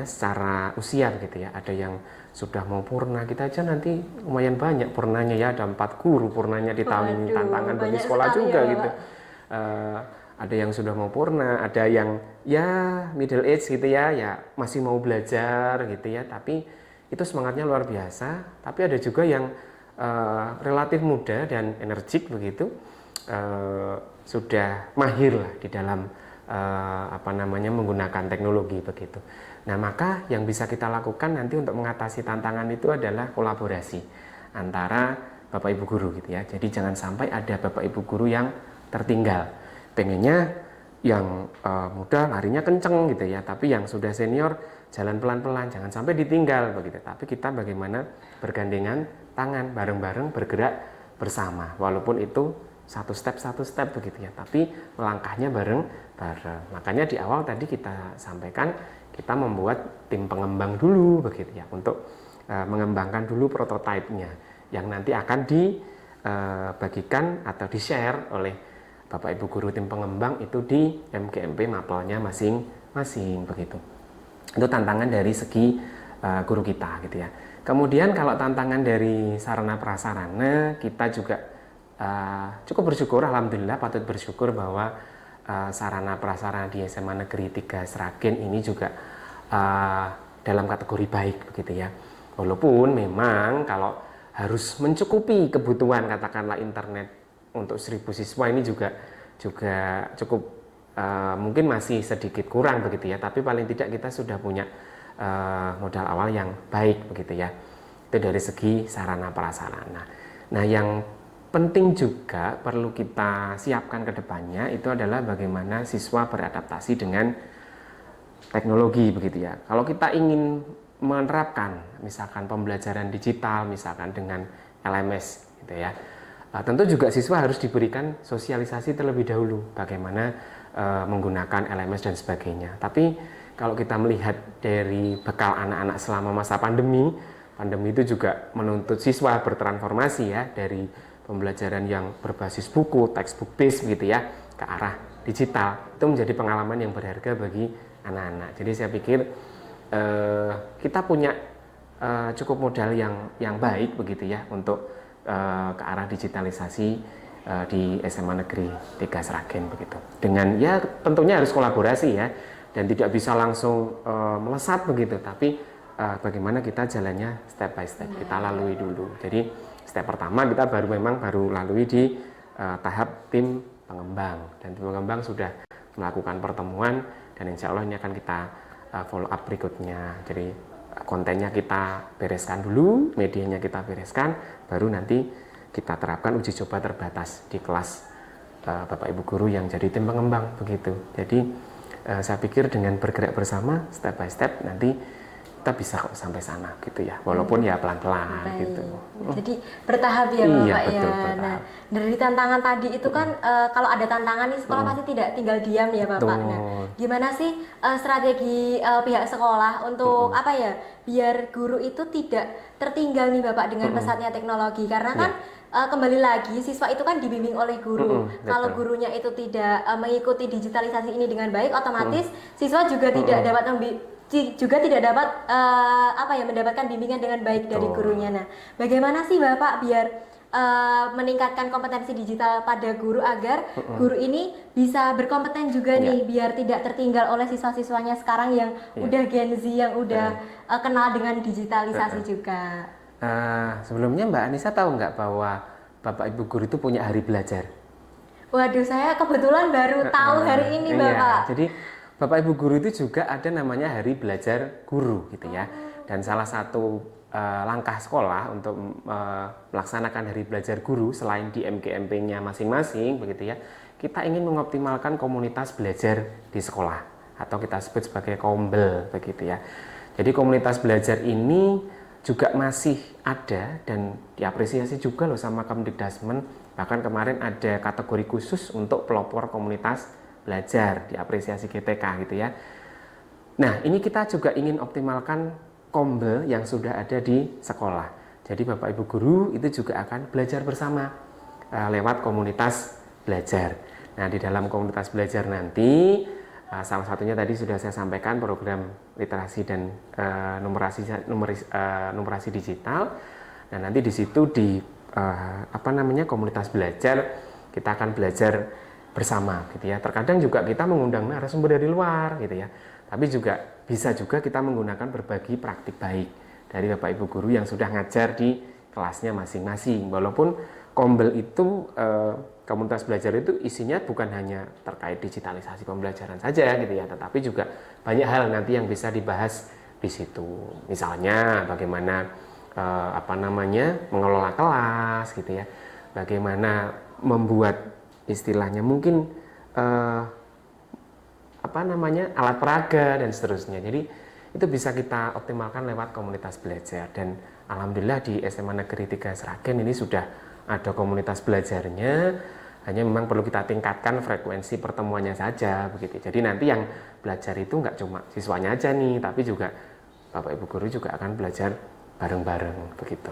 secara usia gitu ya. Ada yang sudah mau purna, kita aja nanti lumayan banyak purnanya ya, ada 4 guru purnanya di tahun ini, tantangan bagi sekolah juga ya, gitu. Ada yang sudah mau purna, ada yang ya middle age gitu ya masih mau belajar gitu ya, tapi itu semangatnya luar biasa. Tapi ada juga yang relatif muda dan energik begitu, sudah mahir lah di dalam menggunakan teknologi begitu. Nah maka yang bisa kita lakukan nanti untuk mengatasi tantangan itu adalah kolaborasi antara Bapak Ibu guru gitu ya. Jadi jangan sampai ada Bapak Ibu guru yang tertinggal. Pengennya yang muda larinya kenceng gitu ya, tapi yang sudah senior jalan pelan-pelan, jangan sampai ditinggal begitu. Tapi kita bagaimana bergandengan tangan, bareng-bareng bergerak bersama, walaupun itu satu step begitu ya, tapi melangkahnya bareng-bareng. Makanya di awal tadi kita sampaikan kita membuat tim pengembang dulu begitu ya, untuk mengembangkan dulu prototipenya yang nanti akan dibagikan atau di-share oleh Bapak Ibu guru tim pengembang itu di MGMP mapelnya masing-masing begitu. Itu tantangan dari segi guru kita gitu ya. Kemudian kalau tantangan dari sarana prasarana, kita juga cukup bersyukur, alhamdulillah patut bersyukur bahwa sarana prasarana di SMA Negeri 3 Sragen ini juga dalam kategori baik begitu ya. Walaupun memang kalau harus mencukupi kebutuhan katakanlah internet untuk 1000 siswa ini juga cukup mungkin masih sedikit kurang begitu ya, tapi paling tidak kita sudah punya modal awal yang baik begitu ya. Itu dari segi sarana prasarana. Nah, yang penting juga perlu kita siapkan ke depannya itu adalah bagaimana siswa beradaptasi dengan teknologi begitu ya. Kalau kita ingin menerapkan misalkan pembelajaran digital misalkan dengan LMS gitu ya, tentu juga siswa harus diberikan sosialisasi terlebih dahulu bagaimana menggunakan LMS dan sebagainya. Tapi kalau kita melihat dari bekal anak-anak selama masa pandemi itu juga menuntut siswa bertransformasi ya, dari pembelajaran yang berbasis buku, textbook based gitu ya, ke arah digital. Itu menjadi pengalaman yang berharga bagi anak-anak. Jadi saya pikir kita punya cukup modal yang baik begitu ya untuk ke arah digitalisasi di SMA Negeri 3 Sragen begitu. Dengan ya tentunya harus kolaborasi ya, dan tidak bisa langsung melesat begitu, tapi bagaimana kita jalannya step by step, kita lalui dulu. Jadi step pertama kita baru lalui di tahap tim pengembang, dan tim pengembang sudah melakukan pertemuan dan insya Allah ini akan kita follow up berikutnya. Jadi kontennya kita bereskan dulu, medianya kita bereskan, baru nanti kita terapkan uji coba terbatas di kelas Bapak Ibu guru yang jadi tim pengembang begitu. Jadi saya pikir dengan bergerak bersama step by step nanti kita bisa kok sampai sana gitu ya, walaupun ya pelan-pelan gitu. Jadi bertahap ya iya, Bapak betul, ya. bertahap. Nah, dari tantangan tadi itu kan kalau ada tantangan nih sekolah pasti tidak tinggal diam ya Bapak. Nah, gimana sih strategi pihak sekolah untuk apa ya, biar guru itu tidak tertinggal nih Bapak dengan pesatnya teknologi, karena kan kembali lagi siswa itu kan dibimbing oleh guru. Kalau gurunya itu tidak mengikuti digitalisasi ini dengan baik, otomatis siswa juga tidak dapat mendapatkan bimbingan dengan baik dari gurunya. Nah, bagaimana sih Bapak biar meningkatkan kompetensi digital pada guru agar guru ini bisa berkompeten juga nih, biar tidak tertinggal oleh siswa-siswanya sekarang yang udah Gen Z, yang udah kenal dengan digitalisasi juga. Sebelumnya Mbak Anissa tahu nggak bahwa Bapak Ibu guru itu punya hari belajar? Waduh, saya kebetulan baru tahu hari ini Bapak. Jadi Bapak Ibu guru itu juga ada namanya hari belajar guru gitu ya. Dan salah satu langkah sekolah untuk melaksanakan hari belajar guru selain di MGMP-nya masing-masing begitu ya, kita ingin mengoptimalkan komunitas belajar di sekolah atau kita sebut sebagai kombel begitu ya. Jadi komunitas belajar ini juga masih ada dan diapresiasi juga loh sama Kemdikbudrismen. Bahkan kemarin ada kategori khusus untuk pelopor komunitas belajar, diapresiasi GTK gitu ya. Nah, ini kita juga ingin optimalkan kombel yang sudah ada di sekolah. Jadi Bapak Ibu guru itu juga akan belajar bersama lewat komunitas belajar. Nah, di dalam komunitas belajar nanti salah satunya tadi sudah saya sampaikan program literasi dan numerasi digital. Nah, nanti di situ di komunitas belajar kita akan belajar bersama gitu ya. Terkadang juga kita mengundang narasumber dari luar gitu ya. Tapi juga bisa juga kita menggunakan berbagi praktik baik dari Bapak Ibu guru yang sudah ngajar di kelasnya masing-masing. Walaupun kombel itu komunitas belajar itu isinya bukan hanya terkait digitalisasi pembelajaran saja gitu ya, tetapi juga banyak hal nanti yang bisa dibahas di situ. Misalnya bagaimana mengelola kelas gitu ya. Bagaimana membuat istilahnya mungkin alat peraga dan seterusnya. Jadi itu bisa kita optimalkan lewat komunitas belajar, dan alhamdulillah di SMA Negeri 3 Sragen ini sudah ada komunitas belajarnya. Hanya memang perlu kita tingkatkan frekuensi pertemuannya saja begitu. Jadi nanti yang belajar itu nggak cuma siswanya aja nih, tapi juga Bapak Ibu guru juga akan belajar bareng-bareng begitu.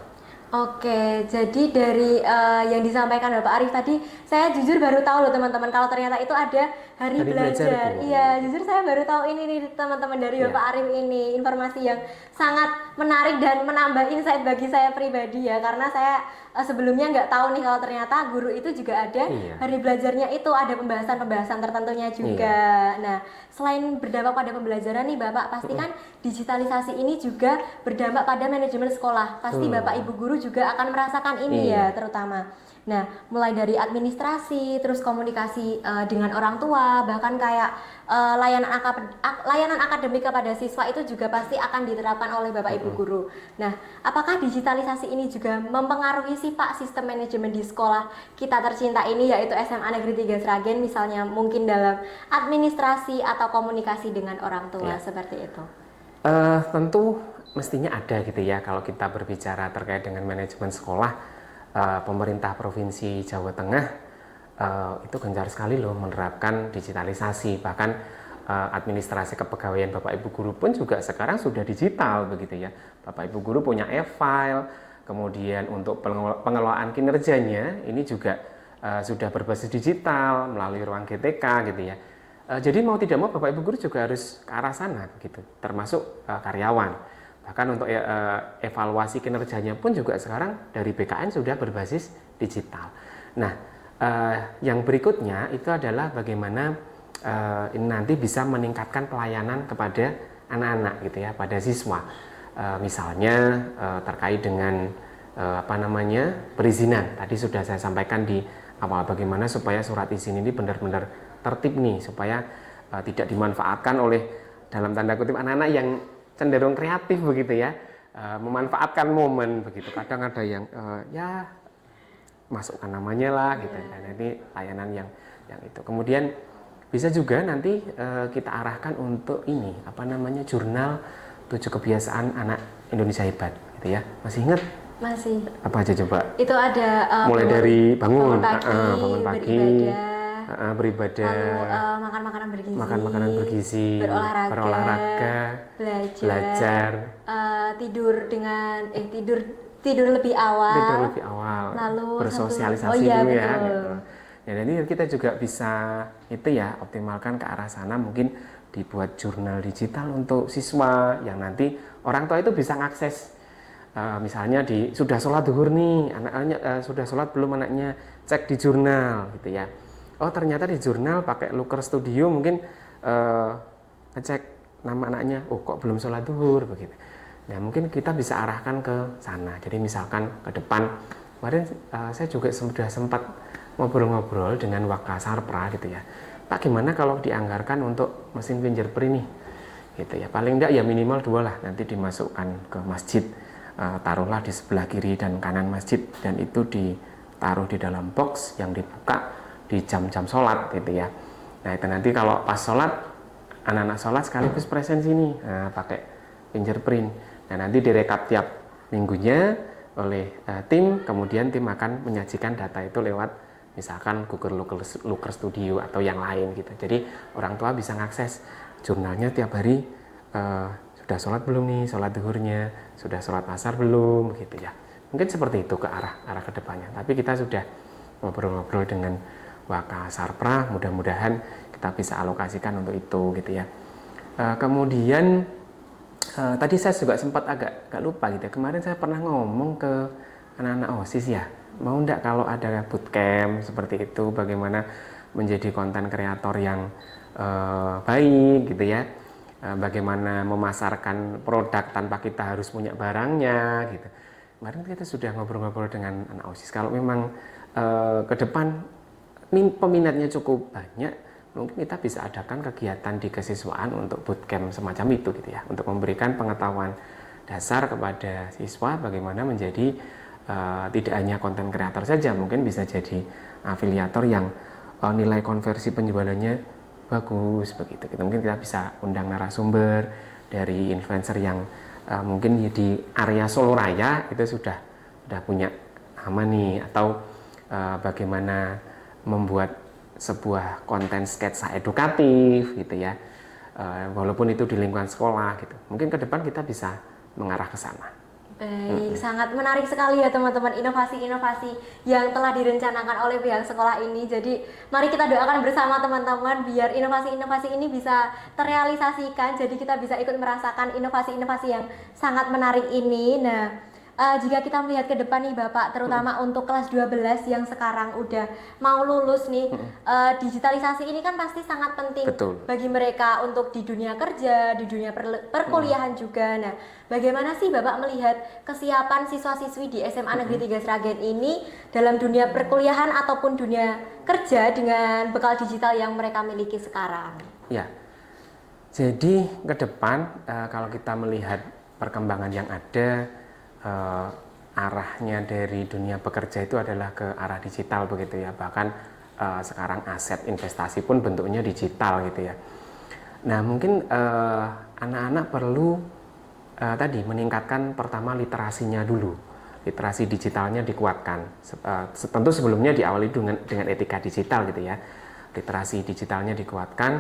Oke, jadi dari yang disampaikan Bapak Arif tadi, saya jujur baru tahu loh teman-teman, kalau ternyata itu ada hari belajar. Iya, jujur saya baru tahu ini nih teman-teman dari Bapak Arif ini, informasi yang sangat menarik dan menambah insight bagi saya pribadi ya, karena saya sebelumnya nggak tahu nih kalau ternyata guru itu juga ada hari belajarnya, itu ada pembahasan-pembahasan tertentunya juga. Nah, selain berdampak pada pembelajaran nih Bapak, pasti kan digitalisasi ini juga berdampak pada manajemen sekolah. Pasti Bapak Ibu guru juga akan merasakan ini ya terutama. Nah, mulai dari administrasi, terus komunikasi dengan orang tua, bahkan kayak layanan akademik kepada siswa itu juga pasti akan diterapkan oleh Bapak Ibu guru. Nah, apakah digitalisasi ini juga mempengaruhi sih Pak sistem manajemen di sekolah kita tercinta ini, yaitu SMA Negeri 3 Sragen, misalnya mungkin dalam administrasi atau komunikasi dengan orang tua seperti itu? Tentu mestinya ada gitu ya. Kalau kita berbicara terkait dengan manajemen sekolah, pemerintah Provinsi Jawa Tengah itu gencar sekali loh menerapkan digitalisasi. Bahkan administrasi kepegawaian Bapak Ibu guru pun juga sekarang sudah digital begitu ya. Bapak Ibu guru punya e-file, kemudian untuk pengelolaan kinerjanya ini juga sudah berbasis digital melalui ruang GTK gitu ya. Jadi mau tidak mau Bapak Ibu guru juga harus ke arah sana gitu, termasuk karyawan. Bahkan untuk evaluasi kinerjanya pun juga sekarang dari BKN sudah berbasis digital. Nah, yang berikutnya itu adalah bagaimana ini nanti bisa meningkatkan pelayanan kepada anak-anak gitu ya, pada siswa. Misalnya terkait dengan perizinan. Tadi sudah saya sampaikan di awal bagaimana supaya surat izin ini benar-benar tertib nih, supaya tidak dimanfaatkan oleh dalam tanda kutip anak-anak yang cenderung kreatif begitu ya, memanfaatkan momen begitu. Kadang ada yang ya masukkan namanya lah gitu. Dan ini layanan yang itu. Kemudian bisa juga nanti kita arahkan untuk ini jurnal 7 kebiasaan anak Indonesia hebat gitu ya. Masih ingat? Masih. Apa aja coba? Itu ada mulai dari bangun pagi, beribadah, lalu makan makanan bergizi, berolahraga, belajar, tidur lebih awal, lalu bersosialisasi dulu ya. Gitu. Ya, dan ini kita juga bisa optimalkan ke arah sana, mungkin dibuat jurnal digital untuk siswa yang nanti orang tua itu bisa mengakses. Misalnya sudah sholat zuhur nih, anaknya sudah sholat belum anaknya, cek di jurnal gitu ya. Oh ternyata di jurnal pakai Looker Studio mungkin ngecek nama anaknya, oh kok belum sholat zuhur begitu. Nah mungkin kita bisa arahkan ke sana. Jadi misalkan ke depan, kemarin saya juga sudah sempat ngobrol-ngobrol dengan Wakasarpra gitu ya. Pak gimana kalau dianggarkan untuk mesin fingerprint nih? Gitu ya. Paling enggak ya minimal 2 lah, nanti dimasukkan ke masjid. Taruhlah di sebelah kiri dan kanan masjid, dan itu ditaruh di dalam box yang dibuka di jam-jam sholat gitu ya. Nah itu nanti kalau pas sholat, anak-anak sholat sekaligus presensi nih, pakai fingerprint. Nah nanti direkap tiap minggunya oleh tim, kemudian tim akan menyajikan data itu lewat misalkan Google Looker Studio atau yang lain gitu. Jadi orang tua bisa mengakses jurnalnya tiap hari, sudah sholat belum nih, sholat zuhurnya, sudah sholat asar belum gitu ya. Mungkin seperti itu ke arah kedepannya. Tapi kita sudah ngobrol-ngobrol dengan Wakasarpra, mudah-mudahan kita bisa alokasikan untuk itu gitu ya. Kemudian tadi saya juga sempat agak lupa gitu ya. Kemarin saya pernah ngomong ke anak-anak OSIS ya, mau enggak kalau ada bootcamp seperti itu, bagaimana menjadi konten kreator yang baik gitu ya, bagaimana memasarkan produk tanpa kita harus punya barangnya gitu. Kemarin kita sudah ngobrol-ngobrol dengan anak OSIS, kalau memang ke depan peminatnya cukup banyak, mungkin kita bisa adakan kegiatan di kesiswaan untuk bootcamp semacam itu gitu ya, untuk memberikan pengetahuan dasar kepada siswa bagaimana menjadi tidak hanya konten kreator saja, mungkin bisa jadi afiliator yang nilai konversi penjualannya bagus begitu. Mungkin kita bisa undang narasumber dari influencer yang mungkin di area Solo Raya itu sudah punya nama nih, atau bagaimana membuat sebuah konten sketsa edukatif gitu ya, walaupun itu di lingkungan sekolah gitu. Mungkin ke depan kita bisa mengarah ke sana. Baik, sangat menarik sekali ya teman-teman, inovasi-inovasi yang telah direncanakan oleh pihak sekolah ini. Jadi mari kita doakan bersama teman-teman biar inovasi-inovasi ini bisa terrealisasikan. Jadi kita bisa ikut merasakan inovasi-inovasi yang sangat menarik ini. Nah, jika kita melihat ke depan nih Bapak, terutama untuk kelas 12 yang sekarang udah mau lulus nih, digitalisasi ini kan pasti sangat penting. Betul. Bagi mereka untuk di dunia kerja, di dunia perkuliahan juga. Nah, bagaimana sih Bapak melihat kesiapan siswa-siswi di SMA Negeri 3 Sragen ini dalam dunia perkuliahan ataupun dunia kerja dengan bekal digital yang mereka miliki sekarang? Ya, jadi ke depan kalau kita melihat perkembangan yang ada, arahnya dari dunia pekerja itu adalah ke arah digital begitu ya. Bahkan sekarang aset investasi pun bentuknya digital gitu ya. Nah, mungkin anak-anak perlu tadi meningkatkan pertama literasinya dulu. Literasi digitalnya dikuatkan. Tentu sebelumnya diawali dengan etika digital gitu ya. Literasi digitalnya dikuatkan,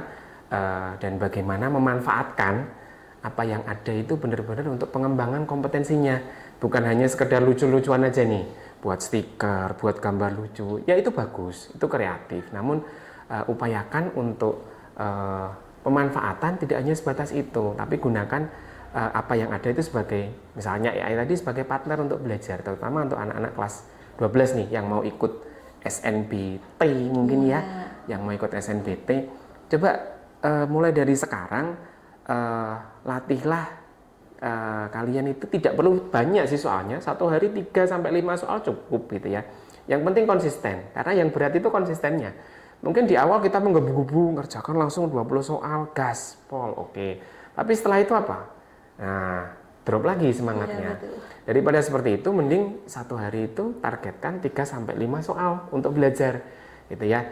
dan bagaimana memanfaatkan apa yang ada itu benar-benar untuk pengembangan kompetensinya. Bukan hanya sekedar lucu-lucuan aja nih, buat stiker, buat gambar lucu, ya itu bagus, itu kreatif. Namun upayakan untuk pemanfaatan tidak hanya sebatas itu, tapi gunakan apa yang ada itu sebagai, misalnya AI tadi sebagai partner untuk belajar, terutama untuk anak-anak kelas 12 nih yang mau ikut SNBT mungkin ya, yang mau ikut SNBT, coba mulai dari sekarang latihlah. Kalian itu tidak perlu banyak sih soalnya, satu hari 3-5 soal cukup gitu ya. Yang penting konsisten, karena yang berat itu konsistennya. Mungkin di awal kita menggebu-gebu ngerjakan langsung 20 soal, gaspol, oke. Tapi setelah itu apa? Nah, drop lagi semangatnya. Daripada seperti itu, mending satu hari itu targetkan 3-5 soal untuk belajar gitu ya.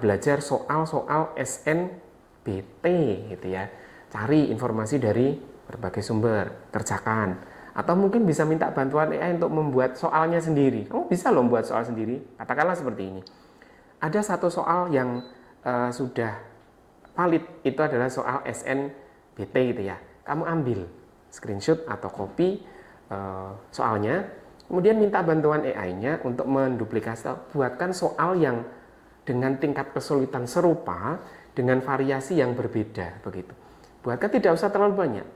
Belajar soal-soal SNBT gitu ya. Cari informasi dari berbagai sumber, kerjakan. Atau mungkin bisa minta bantuan AI untuk membuat soalnya sendiri. Kamu bisa loh membuat soal sendiri. Katakanlah seperti ini. Ada satu soal yang sudah valid, itu adalah soal SNBT gitu ya. Kamu ambil screenshot atau copy soalnya, kemudian minta bantuan AI-nya untuk menduplikasi, buatkan soal yang dengan tingkat kesulitan serupa dengan variasi yang berbeda begitu. Buatkan tidak usah terlalu banyak,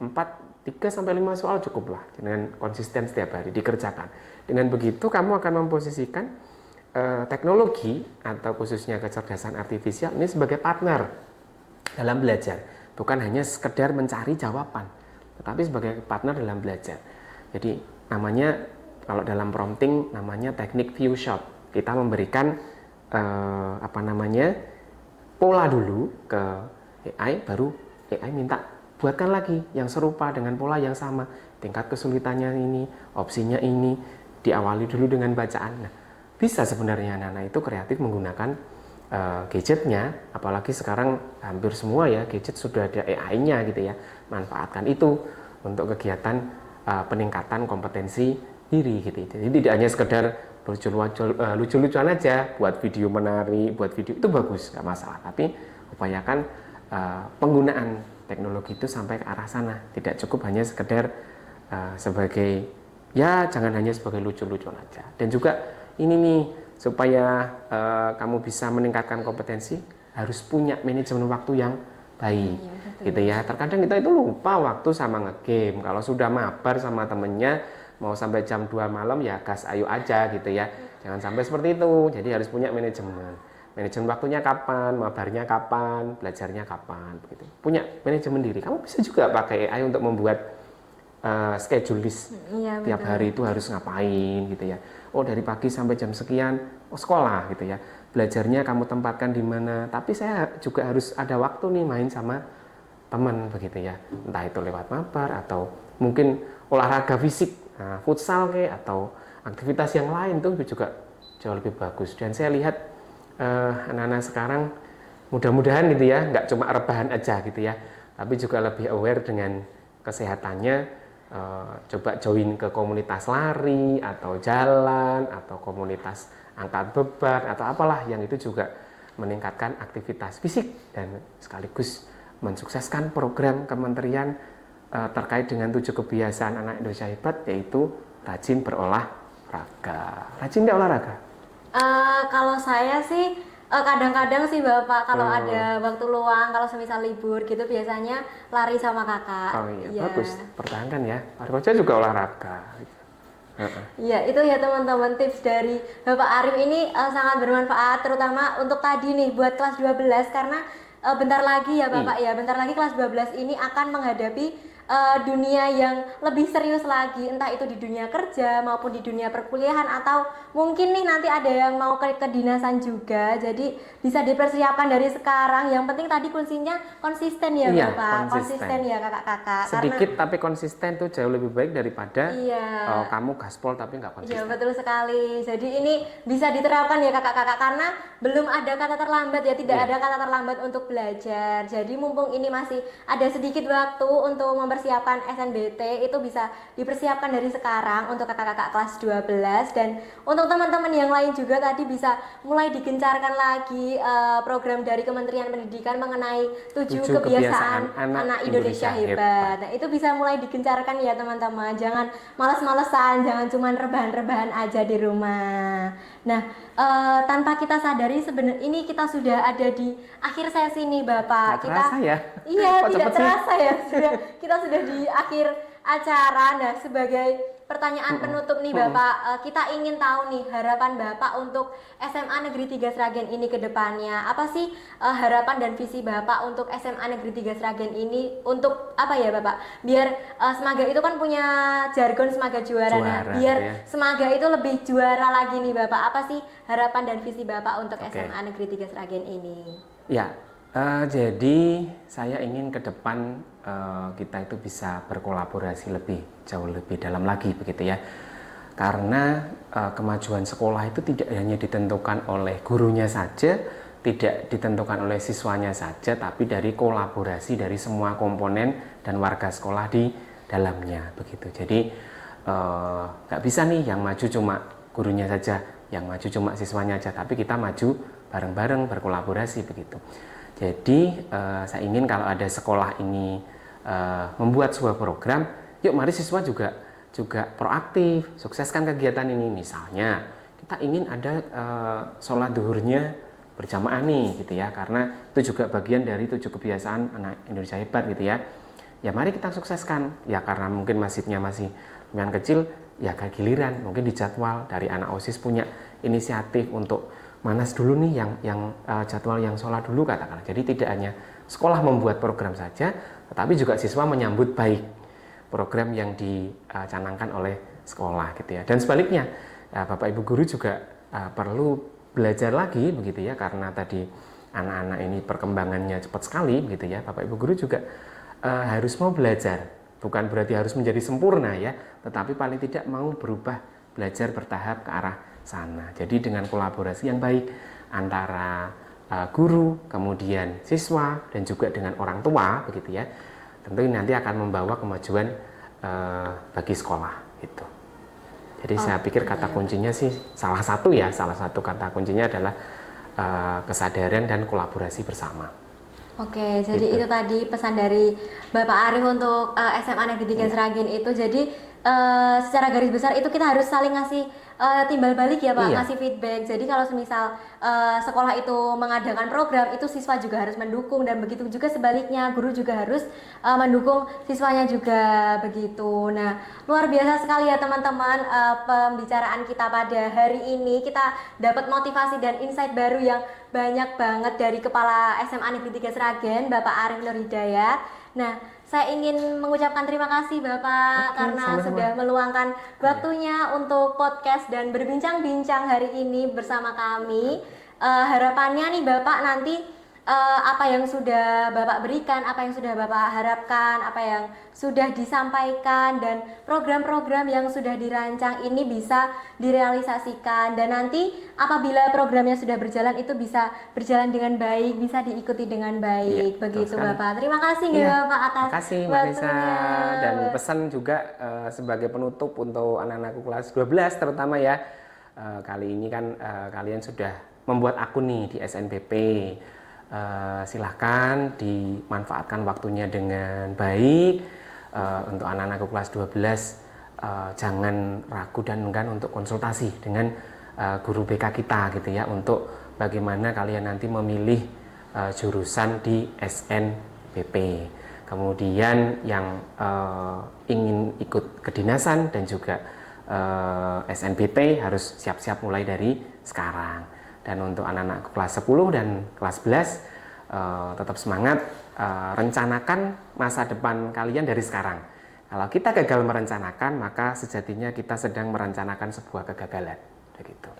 3-5 soal cukuplah, dengan konsisten setiap hari dikerjakan. Dengan begitu kamu akan memposisikan teknologi atau khususnya kecerdasan artifisial ini sebagai partner dalam belajar, bukan hanya sekedar mencari jawaban, tetapi sebagai partner dalam belajar. Jadi namanya, kalau dalam prompting namanya teknik view shot. Kita memberikan pola dulu ke AI, baru AI minta buatkan lagi yang serupa dengan pola yang sama, tingkat kesulitannya ini, opsinya ini, diawali dulu dengan bacaan. Nah, bisa sebenarnya anak-anak itu kreatif menggunakan gadgetnya, apalagi sekarang hampir semua ya gadget sudah ada AI-nya gitu ya. Manfaatkan itu untuk kegiatan peningkatan kompetensi diri gitu. Jadi tidak hanya sekedar lucu-lucuan aja, buat video menarik, buat video itu bagus, nggak masalah. Tapi upayakan penggunaan teknologi itu sampai ke arah sana, tidak cukup hanya sekedar sebagai, ya jangan hanya sebagai lucu-lucuan aja. Dan juga ini nih, supaya kamu bisa meningkatkan kompetensi, harus punya manajemen waktu yang baik gitu ya. Terkadang kita itu lupa waktu sama ngegame. Kalau sudah mabar sama temennya mau sampai jam 2 malam ya gas ayo aja gitu ya, jangan sampai seperti itu. Jadi harus punya manajemen waktunya kapan, mabarnya kapan, belajarnya kapan, begitu. Punya manajemen diri. Kamu bisa juga pakai AI untuk membuat schedule list. Tiap hari itu harus ngapain gitu ya. Oh, dari pagi sampai jam sekian, sekolah gitu ya. Belajarnya kamu tempatkan di mana. Tapi saya juga harus ada waktu nih main sama teman begitu ya. Entah itu lewat mabar atau mungkin olahraga fisik, futsal kayak, atau aktivitas yang lain tuh juga jauh lebih bagus. Dan saya lihat anak-anak sekarang mudah-mudahan gitu ya, nggak cuma rebahan aja gitu ya, tapi juga lebih aware dengan kesehatannya. Coba join ke komunitas lari atau jalan atau komunitas angkat beban atau apalah yang itu juga meningkatkan aktivitas fisik dan sekaligus mensukseskan program kementerian terkait dengan 7 kebiasaan anak Indonesia hebat, yaitu rajin berolahraga. Rajin nggak olahraga? Kalau saya sih kadang-kadang sih Bapak, kalau ada waktu luang, kalau semisal libur gitu biasanya lari sama kakak. Oh iya, bagus. Pertahankan ya. Pak Koja juga olahraga. Iya, itu ya teman-teman, tips dari Bapak Arif ini sangat bermanfaat, terutama untuk tadi nih buat kelas 12, karena bentar lagi ya Bapak ya, bentar lagi kelas 12 ini akan menghadapi dunia yang lebih serius lagi, entah itu di dunia kerja maupun di dunia perkuliahan, atau mungkin nih nanti ada yang mau ke kedinasan juga. Jadi bisa dipersiapkan dari sekarang. Yang penting tadi kuncinya konsisten ya Bapak, konsisten ya kakak-kakak. Sedikit tapi konsisten tuh jauh lebih baik daripada kamu gaspol tapi nggak konsisten. Iya betul sekali. Jadi ini bisa diterapkan ya kakak-kakak, karena belum ada kata terlambat ya, tidak ada kata terlambat untuk belajar. Jadi mumpung ini masih ada sedikit waktu untuk mempersiapkan SNBT, itu bisa dipersiapkan dari sekarang untuk kakak-kakak kelas 12. Dan untuk teman-teman yang lain juga tadi bisa mulai digencarkan lagi program dari Kementerian Pendidikan mengenai 7 kebiasaan anak Indonesia hebat. Nah itu bisa mulai digencarkan ya teman-teman. Jangan males-malesan, jangan cuman rebahan-rebahan aja di rumah. Nah, tanpa kita sadari sebenarnya ini kita sudah ada di akhir sesi nih Bapak. Nggak terasa ya? Iya, tidak terasa ya. Kita sudah di akhir acara. Nah, sebagai pertanyaan penutup nih Bapak, kita ingin tahu nih harapan Bapak untuk SMA Negeri 3 Sragen ini ke depannya. Apa sih harapan dan visi Bapak untuk SMA Negeri 3 Sragen ini, untuk apa ya Bapak? Biar Semaga itu kan punya jargon Semaga juara. Nah, biar ya, Semaga itu lebih juara lagi nih Bapak. Apa sih harapan dan visi Bapak untuk SMA Negeri 3 Sragen ini? Ya, jadi saya ingin ke depan kita itu bisa berkolaborasi jauh lebih dalam lagi begitu ya. Karena kemajuan sekolah itu tidak hanya ditentukan oleh gurunya saja, tidak ditentukan oleh siswanya saja, tapi dari kolaborasi dari semua komponen dan warga sekolah di dalamnya begitu. Jadi nggak bisa nih yang maju cuma gurunya saja, yang maju cuma siswanya saja, tapi kita maju bareng-bareng berkolaborasi begitu. Jadi saya ingin kalau ada sekolah ini membuat sebuah program, yuk mari siswa juga proaktif, sukseskan kegiatan ini. Misalnya kita ingin ada sholat duhurnya berjamaah nih gitu ya, karena itu juga bagian dari 7 kebiasaan anak Indonesia hebat gitu ya. Ya mari kita sukseskan ya, karena mungkin masjidnya masih lumayan kecil, ya giliran mungkin di jadwal dari anak OSIS punya inisiatif untuk manas dulu nih yang jadwal yang sholat dulu katakanlah. Jadi tidak hanya sekolah membuat program saja, tetapi juga siswa menyambut baik program yang dicanangkan oleh sekolah gitu ya. Dan sebaliknya, Bapak Ibu guru juga perlu belajar lagi begitu ya, karena tadi anak-anak ini perkembangannya cepat sekali begitu ya. Bapak Ibu guru juga harus mau belajar, bukan berarti harus menjadi sempurna ya, tetapi paling tidak mau berubah, belajar bertahap ke arah sana. Jadi dengan kolaborasi yang baik antara guru, kemudian siswa, dan juga dengan orang tua begitu ya, tentu ini nanti akan membawa kemajuan bagi sekolah gitu. Jadi saya pikir kata kuncinya sih salah satu kata kuncinya adalah kesadaran dan kolaborasi bersama. Oke, jadi itu tadi pesan dari Bapak Arif untuk SMA Negeri 3 Sragen itu. Jadi secara garis besar itu kita harus saling ngasih timbal balik ya Pak, ngasih feedback. Jadi kalau semisal sekolah itu mengadakan program, itu siswa juga harus mendukung, dan begitu juga sebaliknya, guru juga harus mendukung siswanya juga begitu. Nah, luar biasa sekali ya teman-teman pembicaraan kita pada hari ini. Kita dapat motivasi dan insight baru yang banyak banget dari Kepala SMA Negeri 3 Sragen, Bapak Arif Nur Hidayat. Nah, saya ingin mengucapkan terima kasih Bapak karena sama-sama sudah meluangkan waktunya untuk podcast dan berbincang-bincang hari ini bersama kami. Harapannya nih Bapak nanti apa yang sudah Bapak berikan, apa yang sudah Bapak harapkan, apa yang sudah disampaikan, dan program-program yang sudah dirancang ini bisa direalisasikan, dan nanti apabila programnya sudah berjalan itu bisa berjalan dengan baik, bisa diikuti dengan baik. Iya, begitu betul sekali. Bapak. Terima kasih Iya, Bapak atas makasih Mbak Nisa. waktunya. Dan pesan juga sebagai penutup untuk anak-anakku kelas 12 terutama ya. Kali ini kan kalian sudah membuat akun nih di SNBP. Silahkan dimanfaatkan waktunya dengan baik. Untuk anak-anakku kelas 12 jangan ragu dan enggan untuk konsultasi dengan guru BK kita gitu ya, untuk bagaimana kalian nanti memilih jurusan di SNBP. Kemudian yang ingin ikut kedinasan dan juga SNBP harus siap-siap mulai dari sekarang. Dan untuk anak-anak kelas 10 dan kelas 11 tetap semangat, rencanakan masa depan kalian dari sekarang. Kalau kita gagal merencanakan, maka sejatinya kita sedang merencanakan sebuah kegagalan. Begitu.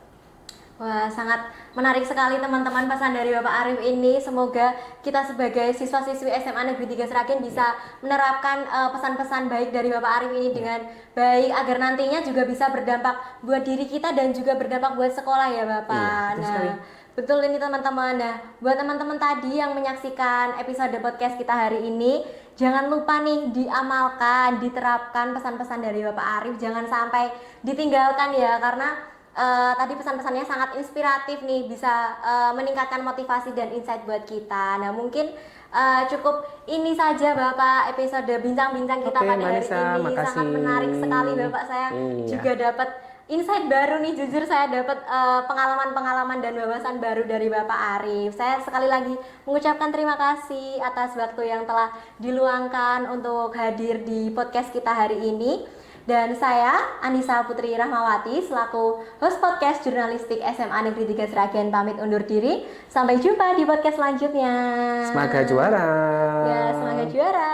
Wah, sangat menarik sekali teman-teman pesan dari Bapak Arif ini. Semoga kita sebagai siswa-siswi SMA Negeri 3 Sragen bisa menerapkan pesan-pesan baik dari Bapak Arif ini dengan baik, agar nantinya juga bisa berdampak buat diri kita dan juga berdampak buat sekolah ya Bapak. Betul sekali. Betul ini teman-teman. Nah, buat teman-teman tadi yang menyaksikan episode podcast kita hari ini, jangan lupa nih diamalkan, diterapkan pesan-pesan dari Bapak Arif. Jangan sampai ditinggalkan ya, karena tadi pesan-pesannya sangat inspiratif nih, bisa meningkatkan motivasi dan insight buat kita. Nah, mungkin cukup ini saja Bapak episode bincang-bincang kita Oke, pada Mbak hari Nisa, ini. makasih. Sangat menarik sekali Bapak, saya juga dapat insight baru nih, jujur saya dapat pengalaman-pengalaman dan wawasan baru dari Bapak Arif. Saya sekali lagi mengucapkan terima kasih atas waktu yang telah diluangkan untuk hadir di podcast kita hari ini. Dan saya, Anissa Putri Rahmawati, selaku host podcast jurnalistik SMA Negeri 3 Sragen, pamit undur diri. Sampai jumpa di podcast selanjutnya. Semoga juara. Ya, semoga juara.